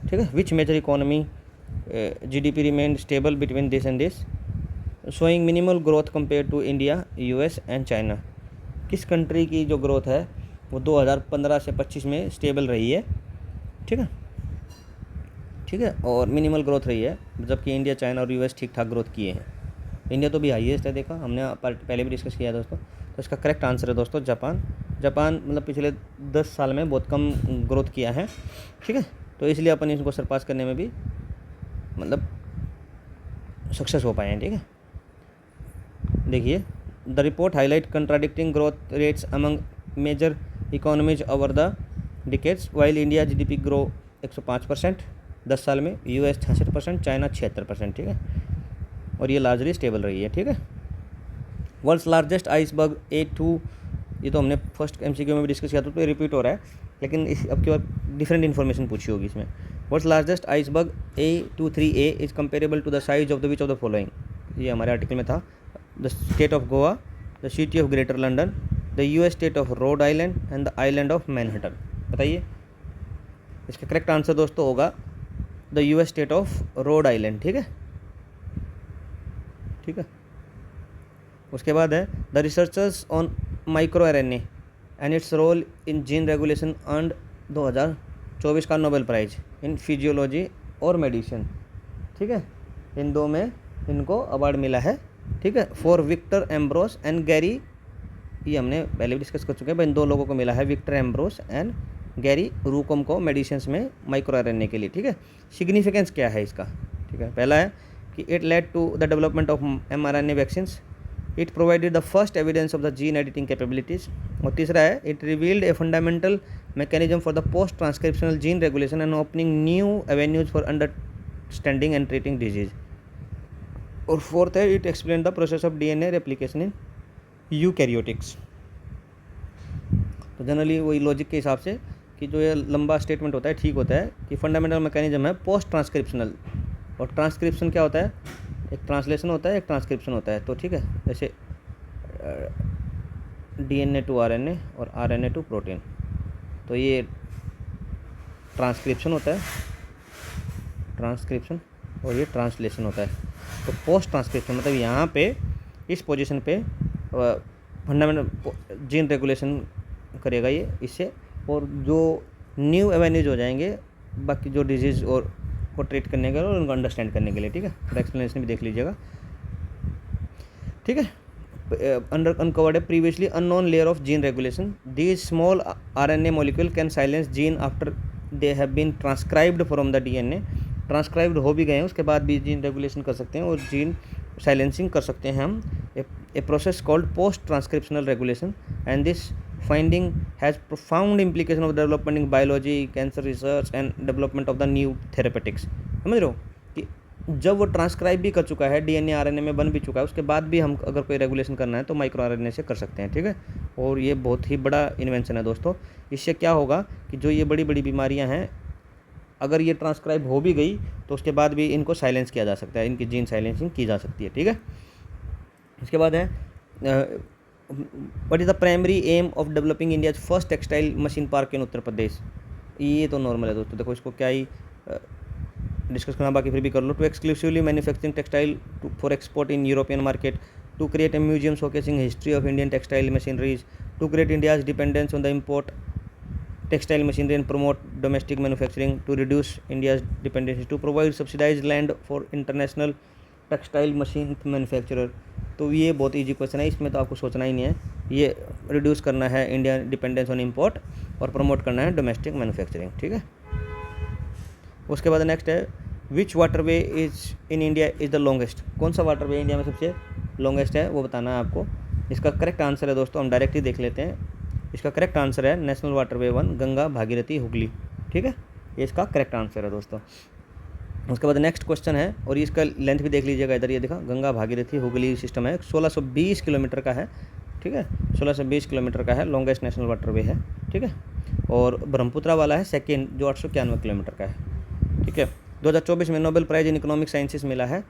A: ठीक है, which major economy GDP remained stable between देश एंड देश showing minimal growth compare to India, US and China. किस कंट्री की जो ग्रोथ है वो 2015 से 25 में स्टेबल रही है, ठीक है, ठीक है, और मिनिमल ग्रोथ रही है, जबकि इंडिया, चाइना और यूएस ठीक ठाक ग्रोथ किए हैं। इंडिया तो भी हाईएस्ट है, देखा हमने पहले भी डिस्कस किया है दोस्तों। तो इसका करेक्ट आंसर है दोस्तों जापान। जापान मतलब पिछले 10 साल में बहुत कम ग्रोथ किया है, ठीक है, तो इसलिए अपन इसको सरपास करने में भी मतलब सक्सेस हो पाए हैं, ठीक है। देखिए, the report highlight contradicting growth rates among major economies over the decades. While India GDP grow 105% 10 साल में, यूएस 66%, चाइना 76%, ठीक है, और ये लार्जली स्टेबल रही है, ठीक है। वर्ल्ड्स लार्जेस्ट आइसबर्ग A2, ये तो हमने फर्स्ट एमसीक्यू में भी डिस्कस किया था, तो ये रिपीट हो रहा है, लेकिन इस अब की बार डिफरेंट इन्फॉर्मेशन पूछी होगी इसमें। World's largest iceberg A23A is comparable to the size of the which of the following, ये हमारे आर्टिकल में था। The state of Goa, the city of greater London, the US state of Rhode Island and the island of Manhattan. बताइए, इसका correct answer दोस्तों होगा the US state of Rhode Island, ठीक है, ठीक है। उसके बाद है the researchers on micro RNA and its role in gene regulation earned 2024 का नोबेल प्राइज इन फिजियोलॉजी और मेडिसिन, ठीक है, इन दो में इनको अवार्ड मिला है, ठीक है, for Victor Ambros and Gary, ये हमने पहले भी डिस्कस कर चुके हैं, इन दो लोगों को मिला है, विक्टर एम्ब्रोस एंड गैरी रूकम को, मेडिसिन में माइक्रो RNA के लिए, ठीक है। सिग्निफिकेंस क्या है इसका, ठीक है, पहला है कि it led to the development of mRNA vaccines, it provided the first evidence of the gene editing capabilities, और तीसरा है it revealed a fundamental mechanism for the post transcriptional gene regulation and opening new avenues for understanding and treating disease, और fourth है it explain the process of DNA replication in eukaryotics. तो generally वही logic के हिसाब से कि जो ये लंबा स्टेटमेंट होता है ठीक होता है कि फंडामेंटल मैकेनिज्म है पोस्ट ट्रांसक्रिप्शनल, और ट्रांसक्रिप्शन क्या होता है, एक ट्रांसलेशन होता है, एक ट्रांसक्रिप्शन होता है, तो ठीक है, जैसे DNA टू RNA और RNA टू प्रोटीन, तो ये ट्रांसक्रिप्शन होता है, ट्रांसक्रिप्शन, और ये ट्रांसलेशन होता है। तो पोस्ट ट्रांसक्रिप्शन मतलब यहाँ पे इस पोजीशन पे फंडामेंटल जीन रेगुलेशन करेगा ये इससे, और जो न्यू एवेन्यूज हो जाएंगे बाकी जो डिजीज़ और को ट्रीट करने के लिए और उनको अंडरस्टैंड करने के लिए, ठीक है, तो एक्सप्लेनेशन भी देख लीजिएगा, ठीक है। अंडर अनकवर्ड है previously unknown layer of gene regulation, these small RNA molecule can silence gene after they have been transcribed from the DNA, transcribed हो भी गए हैं उसके बाद भी जीन रेगुलेशन कर सकते हैं और जीन साइलेंसिंग कर सकते हैं हम, a process called post transcriptional regulation, and this finding has profound implication of development in biology, cancer research and development of the new therapeutics। समझ रहे हो कि जब वो ट्रांसक्राइब भी कर चुका है, DNA RNA में बन भी चुका है, उसके बाद भी हम अगर कोई रेगुलेशन करना है तो माइक्रो RNA से कर सकते हैं, ठीक है। और ये बहुत ही बड़ा इन्वेंशन है दोस्तों। इससे क्या होगा कि जो ये बड़ी बड़ी बीमारियां हैं, अगर ये ट्रांसक्राइब हो भी गई तो उसके बाद भी इनको साइलेंस किया जा सकता है, इनकी जीन साइलेंसिंग की जा सकती है, ठीक है। इसके बाद है what is the primary aim of developing India's first textile machine park in Uttar Pradesh. ये तो नॉर्मल है दोस्तों, देखो इसको क्या ही डिस्कस करना, बाकी फिर भी कर लो। To exclusively manufacturing textile for export in European market, to create a museum showcasing history of Indian textile machineries, to create India's dependence on the import textile machinery and promote domestic manufacturing, to reduce India's dependency, to provide subsidized land for international textile machine manufacturer। तो ये बहुत easy question है, इसमें तो आपको सोचना ही नहीं है, ये रिड्यूस करना है इंडिया डिपेंडेंस ऑन इम्पोर्ट और प्रमोट करना है डोमेस्टिक मैन्युफैक्चरिंग, ठीक है। उसके बाद नेक्स्ट है which waterway is in India is the longest, कौन सा वाटरवे इंडिया में सबसे लॉन्गेस्ट है वो बताना है आपको। इसका करेक्ट आंसर है दोस्तों, हम डायरेक्ट ही देख लेते हैं, इसका करेक्ट आंसर है नेशनल वाटरवे 1 गंगा भागीरथी हुगली, ठीक है, ये इसका करेक्ट आंसर है दोस्तों। उसके बाद नेक्स्ट क्वेश्चन है, और इसका लेंथ भी देख लीजिएगा, इधर ये देखा गंगा भागीरथी हुगली सिस्टम है, 1620 किलोमीटर का है, ठीक है, 1620 किलोमीटर का है, लॉन्गेस्ट नेशनल वाटरवे है, ठीक है। और ब्रह्मपुत्रा वाला है सेकेंड, जो 891 किलोमीटर का है, ठीक है। 2024 में Nobel prize in economic sciences मिला है,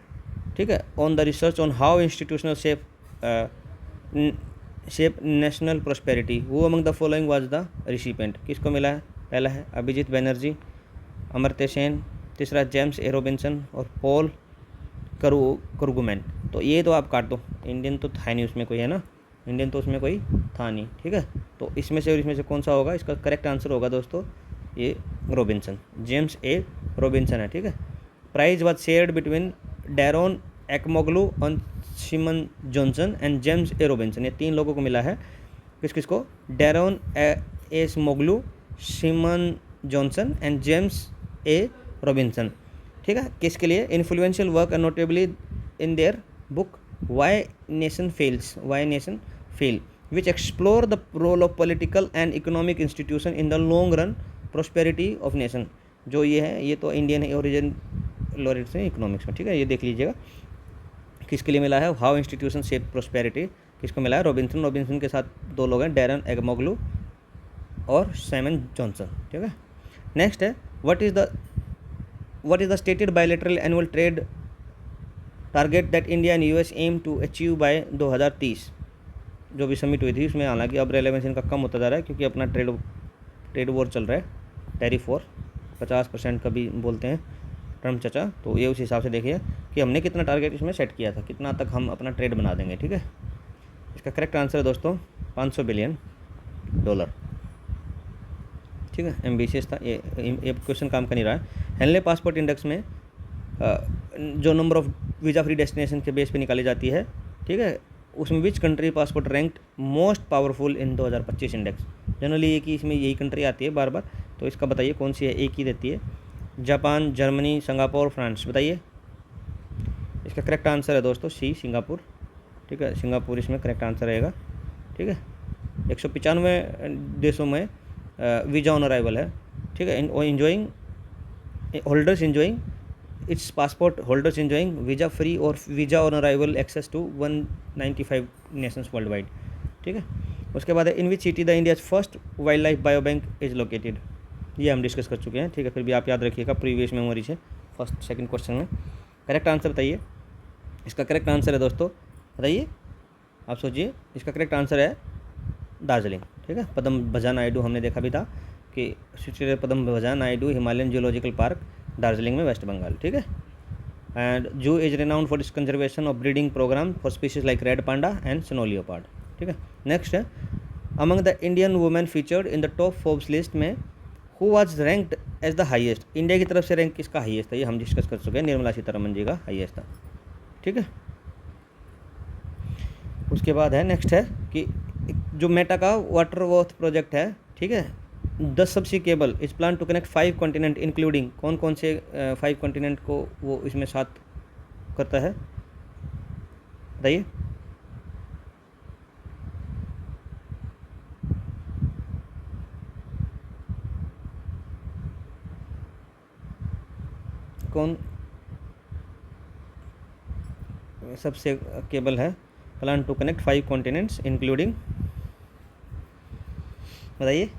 A: ठीक है, on the research on how institutional shape national prosperity, वो among the following was the recipient, किसको मिला है, पहला है अभिजीत बनर्जी, अमर्त्य सेन, तीसरा जेम्स ए रॉबिन्सन और पॉल करुगुमैन। तो ये तो आप काट दो, इंडियन तो था नहीं उसमें कोई, है ना, इंडियन तो उसमें कोई था नहीं, ठीक है। तो इसमें से और इसमें से कौन सा होगा, इसका करेक्ट आंसर होगा दोस्तों ये रॉबिन्सन, जेम्स ए रॉबिन्सन है, ठीक है। Prize was shared between Daron Acemoglu और Simon Johnson and James A Robinson. ये 3 लोगों को मिला है। किस किस को? Daron Acemoglu, Simon Johnson and James A Robinson, ठीक है। किसके लिए? Influential work notably in their book why nation fail, which explore the role of political and economic institution in the long run prosperity of nation। जो ये है, ये तो Indian origin laureates हैं इकोनॉमिक्स में, ठीक है। ये देख लीजिएगा किसके लिए मिला है, हाउ इंस्टीट्यूशन शेप प्रोस्पेरिटी, किसको मिला है? रॉबिन्सन के साथ 2 लोग हैं, डैरन एगमोग्लू और साइमन जॉनसन, ठीक है। नेक्स्ट है, what is the stated bilateral annual trade target that India and US aim to achieve by 2030। जो भी समिट हुई थी उसमें, हालांकि अब रेलेवेंस इनका कम होता जा रहा है क्योंकि अपना ट्रेड वॉर चल रहा है, टैरिफ वॉर 50% का भी बोलते हैं ट्रम्प चाचा। तो ये उस हिसाब से देखिए कि हमने कितना टारगेट इसमें सेट किया था, कितना तक हम अपना ट्रेड बना देंगे, ठीक है। इसका करेक्ट आंसर है दोस्तों $500 बिलियन, ठीक है। एम्बिशियस था ये क्वेश्चन, काम कर नहीं रहा है। हेनले पासपोर्ट इंडेक्स में जो number of visa free destination के बेस पे निकाली जाती है, ठीक है, उसमें which country passport ranked most powerful in 2025 index. Generally एक ही इसमें यही कंट्री आती है बार बार, तो इसका बताइए कौन सी है, एक ही देती है, जापान, जर्मनी, सिंगापुर, फ्रांस, बताइए। इसका करेक्ट आंसर है दोस्तों सी, सिंगापुर, ठीक है। सिंगापुर इसमें करेक्ट आंसर रहेगा, ठीक है। 195 देशों में वीज़ा ऑन अराइवल है, ठीक है। It's passport holders enjoying visa free और visa on arrival access to 195 nations world wide, ठीक है। उसके बाद है, in which city the India's first wild life bio bank is located. ये हम डिस्कस कर चुके हैं, ठीक है। फिर भी आप याद रखिएगा, प्रीवियस मेमोरी से फर्स्ट सेकंड क्वेश्चन में। करेक्ट आंसर बताइए। इसका करेक्ट आंसर है दोस्तों, बताइए, आप सोचिए। इसका करेक्ट आंसर है दार्जिलिंग, ठीक है। पद्म भजा नायडू, हमने देखा भी था कि Padmaja Naidu Himalayan geological park Darjeeling में, वेस्ट बंगाल, ठीक है। And zoo is renowned for its conservation of breeding program for species like red panda and snow leopard, ठीक है। नेक्स्ट है, among the Indian women featured in the top Forbes list में who was ranked as the highest. India की तरफ से rank किसका highest था, ये हम डिस्कस कर चुके हैं, निर्मला सीतारमन जी का हाईएस्ट था, ठीक है। उसके बाद है, नेक्स्ट है कि जो मेटा का वाटर वर्थ प्रोजेक्ट है, ठीक है, 10 subsea cable is plan to connect 5 continent including, कौन कौन से 5 कॉन्टिनेंट को वो इसमें साथ करता है, बताइए। कौन सबसे केबल है, plan to connect 5 continents including, बताइए।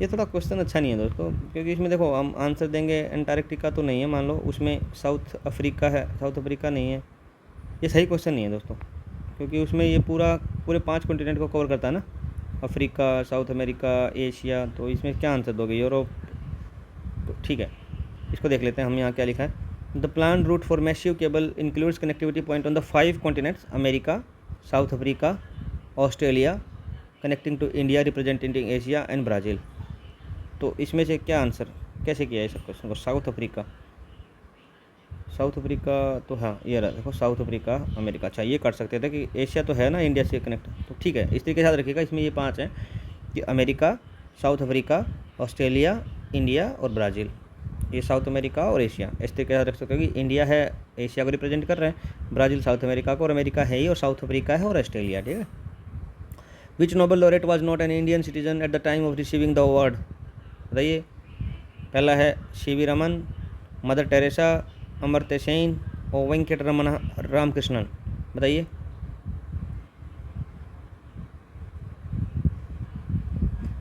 A: ये थोड़ा क्वेश्चन अच्छा नहीं है दोस्तों, क्योंकि इसमें देखो हम आंसर देंगे एंटार्क्टिका तो नहीं है, मान लो उसमें साउथ अफ्रीका है, साउथ अफ्रीका नहीं है, ये सही क्वेश्चन नहीं है दोस्तों, क्योंकि उसमें ये पूरे 5 कॉन्टिनेंट को कवर करता है ना, अफ्रीका, साउथ अमेरिका, एशिया। तो इसमें क्या आंसर दोगे, यूरोप, तो ठीक है। इसको देख लेते हैं हम, यहाँ क्या लिखा है, the plan route for massive cable includes connectivity point on the 5 continents America, South Africa, Australia, connecting to India, representing Asia and Brazil. तो इसमें से क्या आंसर कैसे किया है इस क्वेश्चन को, साउथ अफ्रीका तो हाँ, ये रहा देखो, साउथ अफ्रीका, अमेरिका। अच्छा, ये कर सकते थे कि एशिया तो है ना इंडिया से कनेक्ट, तो ठीक है, इस तरीके से याद रखिएगा। इसमें ये 5 हैं कि America, South Africa, Australia, India और ब्राज़ील। ये साउथ अमेरिका और एशिया, इस तरीके से याद रख सकते हो कि इंडिया है, एशिया को रिप्रेजेंट कर रहे हैं, ब्राज़ील साउथ अमेरिका को, और अमेरिका है ही, और साउथ अफ्रीका है, और ऑस्ट्रेलिया, ठीक है। Which Nobel laureate was not an Indian citizen at the time of receiving the award, बताइए। पहला है C V Raman, Mother Teresa, Amartya Sen और वेंकट रमन रामकृष्णन, बताइए।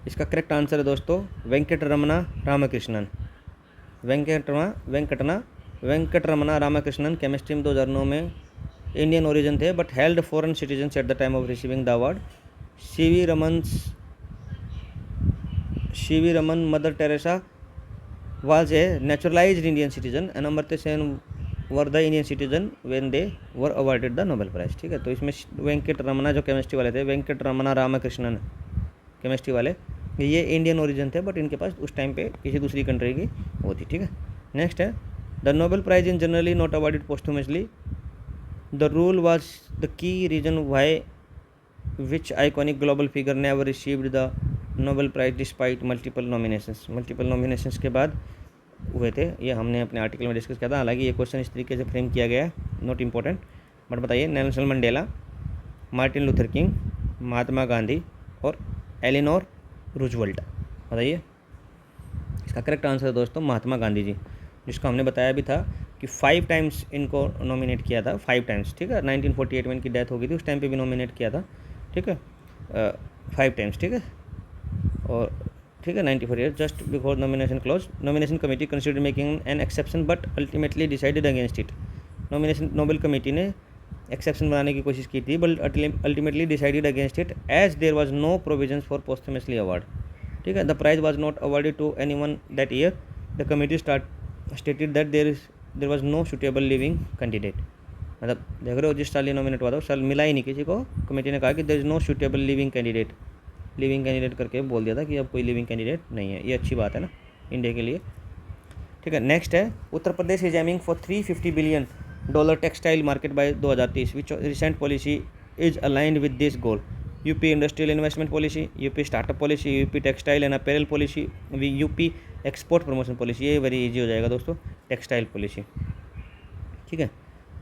A: इसका करेक्ट आंसर है दोस्तों वेंकट रमना रामकृष्णन, वेंकट रमना रामकृष्णन। केमिस्ट्री में 2009 में इंडियन ओरिजिन थे but held foreign citizen at the time of receiving the award. CV Raman, Mother Teresa was a naturalized Indian citizen, and Amartya Sen were the Indian citizen when they were awarded the Nobel prize. ठीक है, तो इसमें वेंकट रमना जो chemistry वाले थे, Venkat Ramna Ramakrishnan chemistry वाले, ये Indian origin थे, बट इनके पास उस टाइम पे किसी दूसरी कंट्री की वो थी। ठीक है, नेक्स्ट है the Nobel prize in generally not awarded posthumously, the rule was the key reason why which iconic global figure never received the Nobel prize despite multiple nominations. Multiple nominations के बाद हुए थे, ये हमने अपने आर्टिकल में discuss किया था। हालांकि ये क्वेश्चन इस तरीके से फ्रेम किया गया है, नॉट इम्पोर्टेंट, बट बताइए Nelson Mandela, Martin Luther King, Mahatma Gandhi और एलिनोर रूजवेल्ट। बताइए इसका करेक्ट आंसर है दोस्तों महात्मा गांधी जी, जिसको हमने बताया भी था कि 5 टाइम्स इनको नॉमिनेट किया था, 5 टाइम्स। ठीक है, 1948 में इनकी डेथ हो गई थी, उस टाइम पे भी नॉमिनेट किया था। ठीक है, 5 टाइम्स। ठीक है, और ठीक है 94 just before nomination close, nomination committee consider making an exception but ultimately decided against it. Nomination Nobel committee ने एक्सेप्शन बनाने की कोशिश की थी, but ultimately decided against it as there was no provisions for posthumously award. ठीक है, the prize was not awarded to anyone that year, the committee stated that there was no suitable living candidate. मतलब देख रहे हो, जिस साल ये nominate हुआ था उस साल मिला ही नहीं किसी को। कमेटी ने कहा कि there is no suitable living candidate, living candidate करके बोल दिया था कि अब कोई लिविंग कैंडिडेट नहीं है। ये अच्छी बात है ना इंडिया के लिए। ठीक है, नेक्स्ट है Uttar Pradesh is aiming for $350 billion textile market by 2030, which recent policy is aligned with this goal. UP industrial investment policy, UP startup policy, UP textile and apparel policy, UP export promotion policy. ये very easy हो जाएगा दोस्तों, textile policy. ठीक है,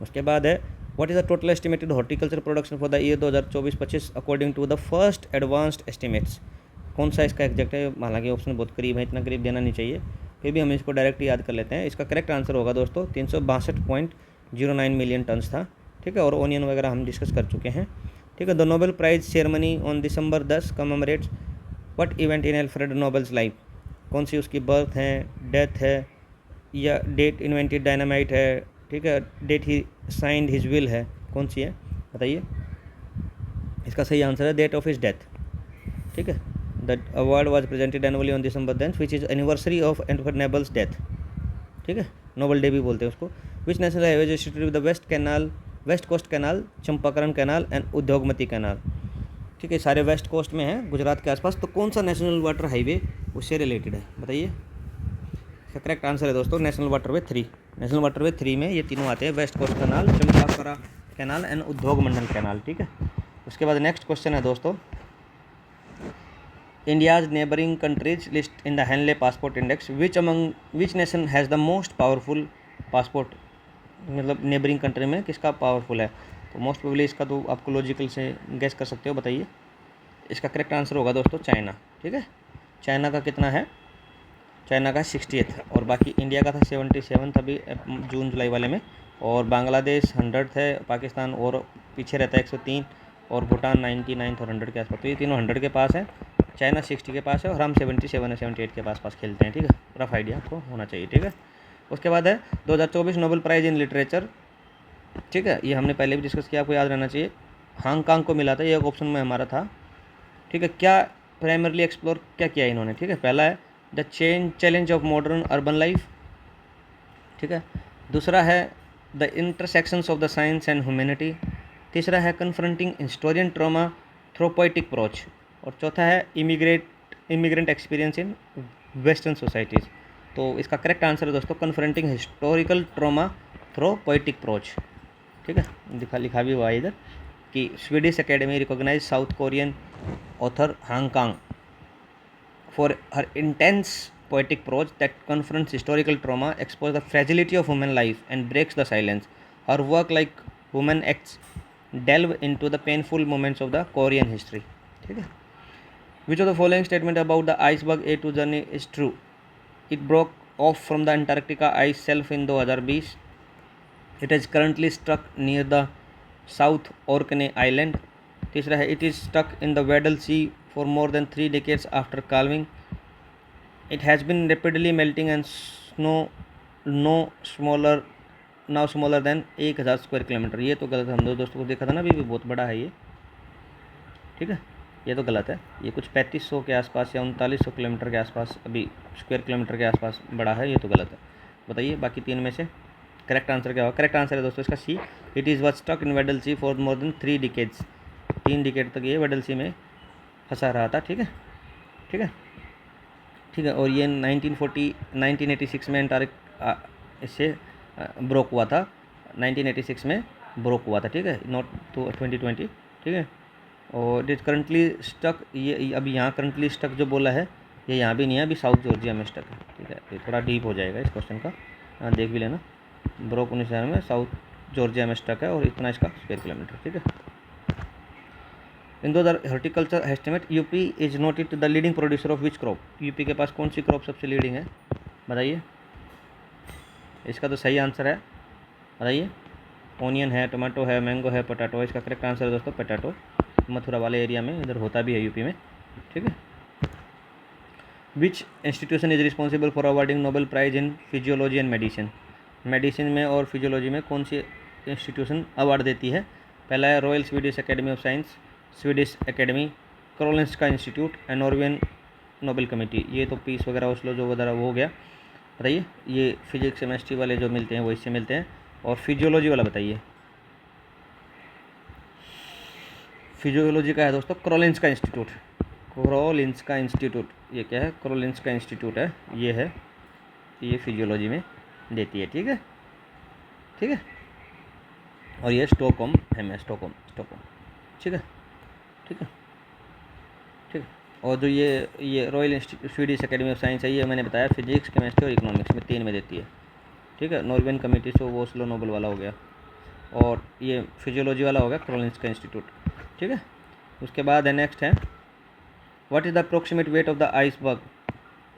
A: उसके बाद है what is the total estimated horticulture production for the year 2024-25 according to the first advanced estimates. कौन सा इसका एग्जैक्ट है, हालांकि ऑप्शन बहुत करीब है, इतना करीब देना नहीं चाहिए, फिर भी हम इसको डायरेक्ट याद कर लेते हैं। इसका करेक्ट आंसर होगा दोस्तों 362.09 मिलियन टन्स था। ठीक है, और ओनियन वगैरह हम डिस्कस कर चुके हैं। ठीक है, the Nobel prize ceremony on December 10 commemorates what event in Alfred Nobel's life. कौन सी उसकी बर्थ है, डेथ है, या डेट इन्वेंटेड डायनामाइट है। ठीक है, date he signed his will है, कौन सी है बताइए। इसका सही आंसर है डेट ऑफ हिज डेथ। ठीक है, the award was presented annually on December 10 which is anniversary of Alfred Nobel's death. ठीक है, नोबेल डे भी बोलते हैं उसको। Which national highway is situated with the west coast canal, Champakara canal and Udyogamandal canal. ठीक है, सारे वेस्ट कोस्ट में है, गुजरात के आसपास। तो कौन सा नेशनल वाटर हाईवे उससे रिलेटेड है बताइए। इसका करेक्ट आंसर है दोस्तों नेशनल वाटरवे 3। नेशनल वाटरवे 3 में ये तीनों आते हैं, west coast canal, Champakara canal and Udyogamandal canal. ठीक है, उसके बाद नेक्स्ट क्वेश्चन है दोस्तों, India's neighbouring countries list in the Henley passport index which nation has the most powerful passport. मतलब नेबरिंग कंट्री में किसका पावरफुल है, तो मोस्ट प्रोबेबली इसका तो आपको लॉजिकल से गेस कर सकते हो, बताइए। इसका करेक्ट आंसर होगा दोस्तों चाइना। ठीक है, चाइना का कितना है, चाइना का 60th और बाकी इंडिया का था 77 अभी जून जुलाई वाले में, और बांग्लादेश 100 है, पाकिस्तान और पीछे रहता है 103, और भूटान 99 और 100 के आसपास। तो ये तीनों 100 के पास है, चाइना 60 के पास है, और हम 77 या 78 के पास खेलते हैं। ठीक है, रफ आइडिया आपको होना चाहिए। ठीक है, उसके बाद है 2024 नोबेल प्राइज़ इन लिटरेचर। ठीक है, ये हमने पहले भी डिस्कस किया, आपको याद रहना चाहिए। हांगकांग को मिला था, ये एक ऑप्शन में हमारा था। ठीक है, क्या प्राइमरली एक्सप्लोर क्या किया इन्होंने। ठीक है, पहला है the challenge of modern urban life. ठीक है, दूसरा है the intersections of the science and humanity. तीसरा है confronting historian trauma through poetic approach, और चौथा है immigrant experience in western societies. तो इसका करेक्ट आंसर है दोस्तों confronting historical trauma through poetic approach. ठीक है, लिखा भी हुआ है इधर कि Swedish academy recognise South Korean author Han Kang for her intense poetic prose that confronts historical trauma, exposes the fragility of human life, and breaks the silence. Her work, like Woman Acts, delve into the painful moments of the Korean history. ठीक है, which of the following statement about the iceberg A2 journey is true? It broke off from the Antarctica ice shelf in 2020. It is currently stuck near the South Orkney Island. तीसरा है it is stuck in the Weddell Sea for more than 3 decades after calving. It has been rapidly melting and snow now smaller than 1000 square kilometre. ये तो गलत है, हम दो दोस्तों को देखा था ना अभी भी, बहुत बड़ा है ये। ठीक है, ये तो गलत है, ये कुछ 3500 के आसपास या 3900 किलोमीटर के आसपास अभी स्क्वायर किलोमीटर के आसपास बड़ा है, ये तो गलत है। बताइए बाकी तीन में से। करेक्ट आंसर क्या होगा? करेक्ट आंसर है दोस्तों इसका C, it is was stuck in Weddell sea for more than 3 decades. 3 decade तक ये वेडल सी में फंसा रहा था। ठीक है, ठीक है, ठीक है। और ये 1986 में इससे ब्रोक हुआ था, 1986 में ब्रोक हुआ था। ठीक है, नॉट तो 2020। ठीक है, और इट इज करंटली स्टक, ये अभी यहाँ करंटली स्टक जो बोला है ये यहाँ भी नहीं है, अभी साउथ जॉर्जिया में स्टक है। ठीक है, ये थोड़ा डीप हो जाएगा इस क्वेश्चन का, देख भी लेना। ब्रोक 19,000 में साउथ जॉर्जिया में स्टक है और इतना इसका स्क्वायर किलोमीटर। ठीक है, in the horticulture estimate UP is noted the leading producer of which crop? UP के पास कौन सी क्रॉप सबसे लीडिंग है, बताइए? इसका तो सही आंसर है, बताइए। ओनियन है, टमाटो है, मैंगो है, पोटैटो है। इसका करेक्ट आंसर है दोस्तों पोटैटो। मथुरा वाले एरिया में इधर होता भी है यूपी में। ठीक है, which institution is responsible for awarding Nobel prize in physiology and medicine? Medicine में और फिजियोलॉजी में कौन सी इंस्टीट्यूशन अवार्ड देती है? पहला है royal Swedish academy of science, Swedish academy, Karolinska institute, Norwegian Nobel committee. ये तो पीस वगैरह ओस्लो जो वगैरह वो हो गया, बताइए। ये फिजिक्स केमिस्ट्री वाले जो मिलते हैं वो इससे मिलते हैं। और फिजियोलॉजी वाला बताइए, फिजियोलॉजी का है दोस्तों कारोलिंस्का इंस्टीट्यूट। कारोलिंस्का इंस्टीट्यूट, ये क्या है? कारोलिंस्का इंस्टीट्यूट है, ये है, ये फिजियोलॉजी में देती है। ठीक है, ठीक है। और ये स्टॉकहोम है, स्टॉकहोम। ठीक है, ठीक है, ठीक है। और जो ये royal Swedish academy of science है, ये मैंने बताया फिजिक्स केमिस्ट्री और इकोनॉमिक्स में 3 में देती है। ठीक है, नॉर्वेजियन कमेटी से वो ओस्लो नोबेल वाला हो गया, और ये फिजियोलॉजी वाला हो गया कारोलिंस्का इंस्टीट्यूट। ठीक है, उसके बाद नेक्स्ट है what is the approximate weight of the iceberg?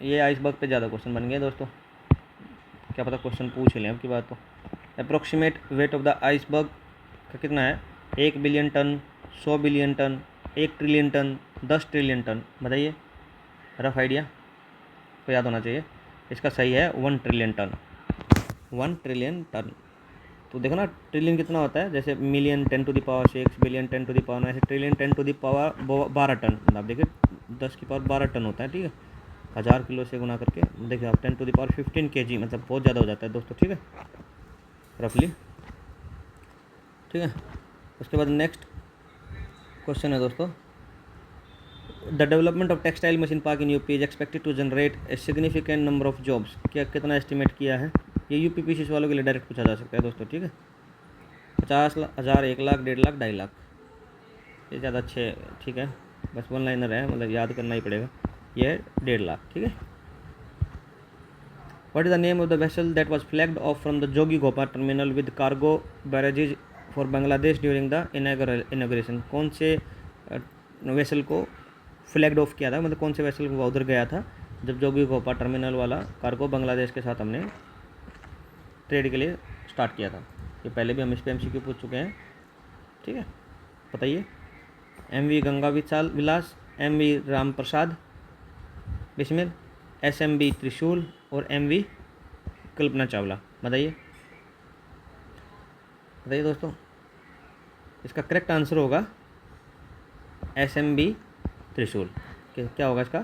A: ये आइसबर्ग पे ज़्यादा क्वेश्चन बन गए दोस्तों, क्या पता क्वेश्चन पूछ लें अब की बात। तो approximate weight of the iceberg का कितना है? 1 billion ton, 100 billion ton, 1 trillion ton, 10 trillion ton, बताइए। रफ आइडिया को याद होना चाहिए। इसका सही है 1 ट्रिलियन टन, 1 ट्रिलियन टन। तो देखो ना, ट्रिलियन कितना होता है? जैसे million 10 to the power 6, billion 10 to the power 9, ऐसे trillion 10 to the power 12 ton. आप देखिए 10 की पावर 12 टन होता है। ठीक है, 1000 किलो से गुना करके देखिए आप 10 टू द पावर 15 kg, मतलब बहुत ज़्यादा हो जाता है दोस्तों। ठीक है, रफली। ठीक है, उसके बाद नेक्स्ट क्वेश्चन है दोस्तों, the development of textile machine park in UP is expected to generate a significant number of jobs. क्या कितना एस्टिमेट किया है? ये यूपी पीसीएस वालों के लिए डायरेक्ट पूछा जा सकता है दोस्तों। ठीक है, 50,000, 1 लाख, 1.5 लाख, 2.5 लाख, ये ज़्यादा अच्छे। ठीक है, बस 1 लाइनर है, मतलब याद करना ही पड़ेगा। ये है 1.5 लाख। ठीक है, what is the name of the vessel that was flagged off from the Jogighopa terminal with cargo barrages for Bangladesh during the inauguration? कौन से वेसल को फ्लैग्ड ऑफ किया था, मतलब कौन से वेसल को उधर गया था जब जोगीघोपा टर्मिनल वाला कार्गो बांग्लादेश के साथ हमने ट्रेड के लिए स्टार्ट किया था? ये पहले भी हम इस पर MCQ पूछ चुके हैं। ठीक है, बताइए। MV गंगा विलास, MV राम प्रसाद बिस्मिल, SMB त्रिशूल और MV कल्पना चावला, बताइए, बताइए दोस्तों। इसका करेक्ट आंसर होगा SMB त्रिशूल। क्या होगा इसका?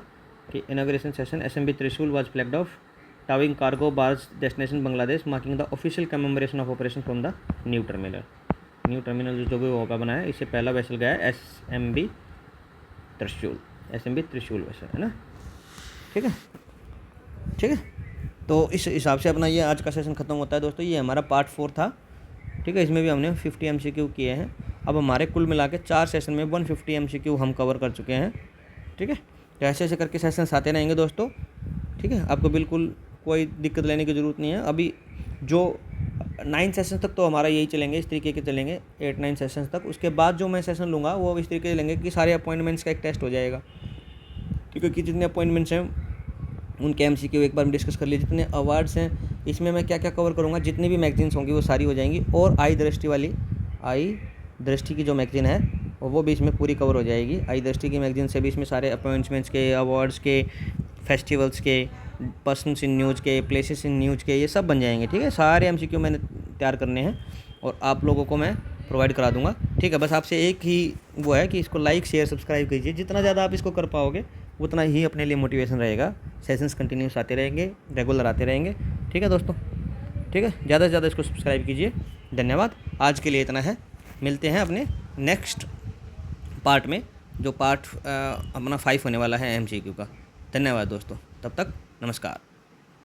A: कि inauguration session SMB Trishul was flagged off towing cargo barge destination Bangladesh, marking the official commemoration of operation from the new terminal. New terminal जो भी होगा बना है, इससे पहला वेसल गया है SMB त्रिशूल, SMB त्रिशूल वेसल, है ना? ठीक है, ठीक है। तो इस हिसाब से अपना ये आज का सेशन ख़त्म होता है दोस्तों। ये हमारा पार्ट 4 था। ठीक है, इसमें भी हमने 50 MCQ किए हैं। अब हमारे कुल मिला के 4 सेशन में 150 MCQ हम कवर कर चुके हैं। ठीक है, तो ऐसे ऐसे करके सेशंस आते रहेंगे दोस्तों। ठीक है, आपको बिल्कुल कोई दिक्कत लेने की ज़रूरत नहीं है। अभी जो 9 सेशन तक तो हमारा यही चलेंगे, इस तरीके के चलेंगे 8-9 सेशन तक। उसके बाद जो मैं सेशन लूँगा वो इस तरीके से लेंगे कि सारे अपॉइंटमेंट्स का एक टेस्ट हो जाएगा। क्योंकि जितने अपॉइंटमेंट्स हैं उनके MCQ एक बार हम डिस्कस कर लिए। जितने अवार्ड्स हैं इसमें मैं क्या क्या कवर करूँगा, जितनी भी मैगजीन्स होंगी वो सारी हो जाएंगी। और आई दृष्टि की जो मैगजीन है वो भी इसमें पूरी कवर हो जाएगी। आई दृष्टि की मैगजीन से भी इसमें सारे अपॉइंटमेंट्स के, अवार्ड्स के, फेस्टिवल्स के, पर्सन्स इन न्यूज़ के, प्लेसेस इन न्यूज़ के, ये सब बन जाएंगे। ठीक है, सारे MCQ मैंने तैयार करने हैं और आप लोगों को मैं प्रोवाइड करा दूंगा। ठीक है, बस आपसे एक ही वो है कि इसको लाइक, शेयर, सब्सक्राइब कीजिए। जितना ज़्यादा आप इसको कर पाओगे उतना ही अपने लिए मोटिवेशन रहेगा। सेशंस कंटिन्यूस आते रहेंगे, रेगुलर आते रहेंगे। ठीक है दोस्तों। ठीक है, ज़्यादा से ज़्यादा इसको सब्सक्राइब कीजिए। धन्यवाद, आज के लिए इतना है। मिलते हैं अपने नेक्स्ट पार्ट में, जो पार्ट अपना 5 होने वाला है MCQ का। धन्यवाद दोस्तों, तब तक नमस्कार।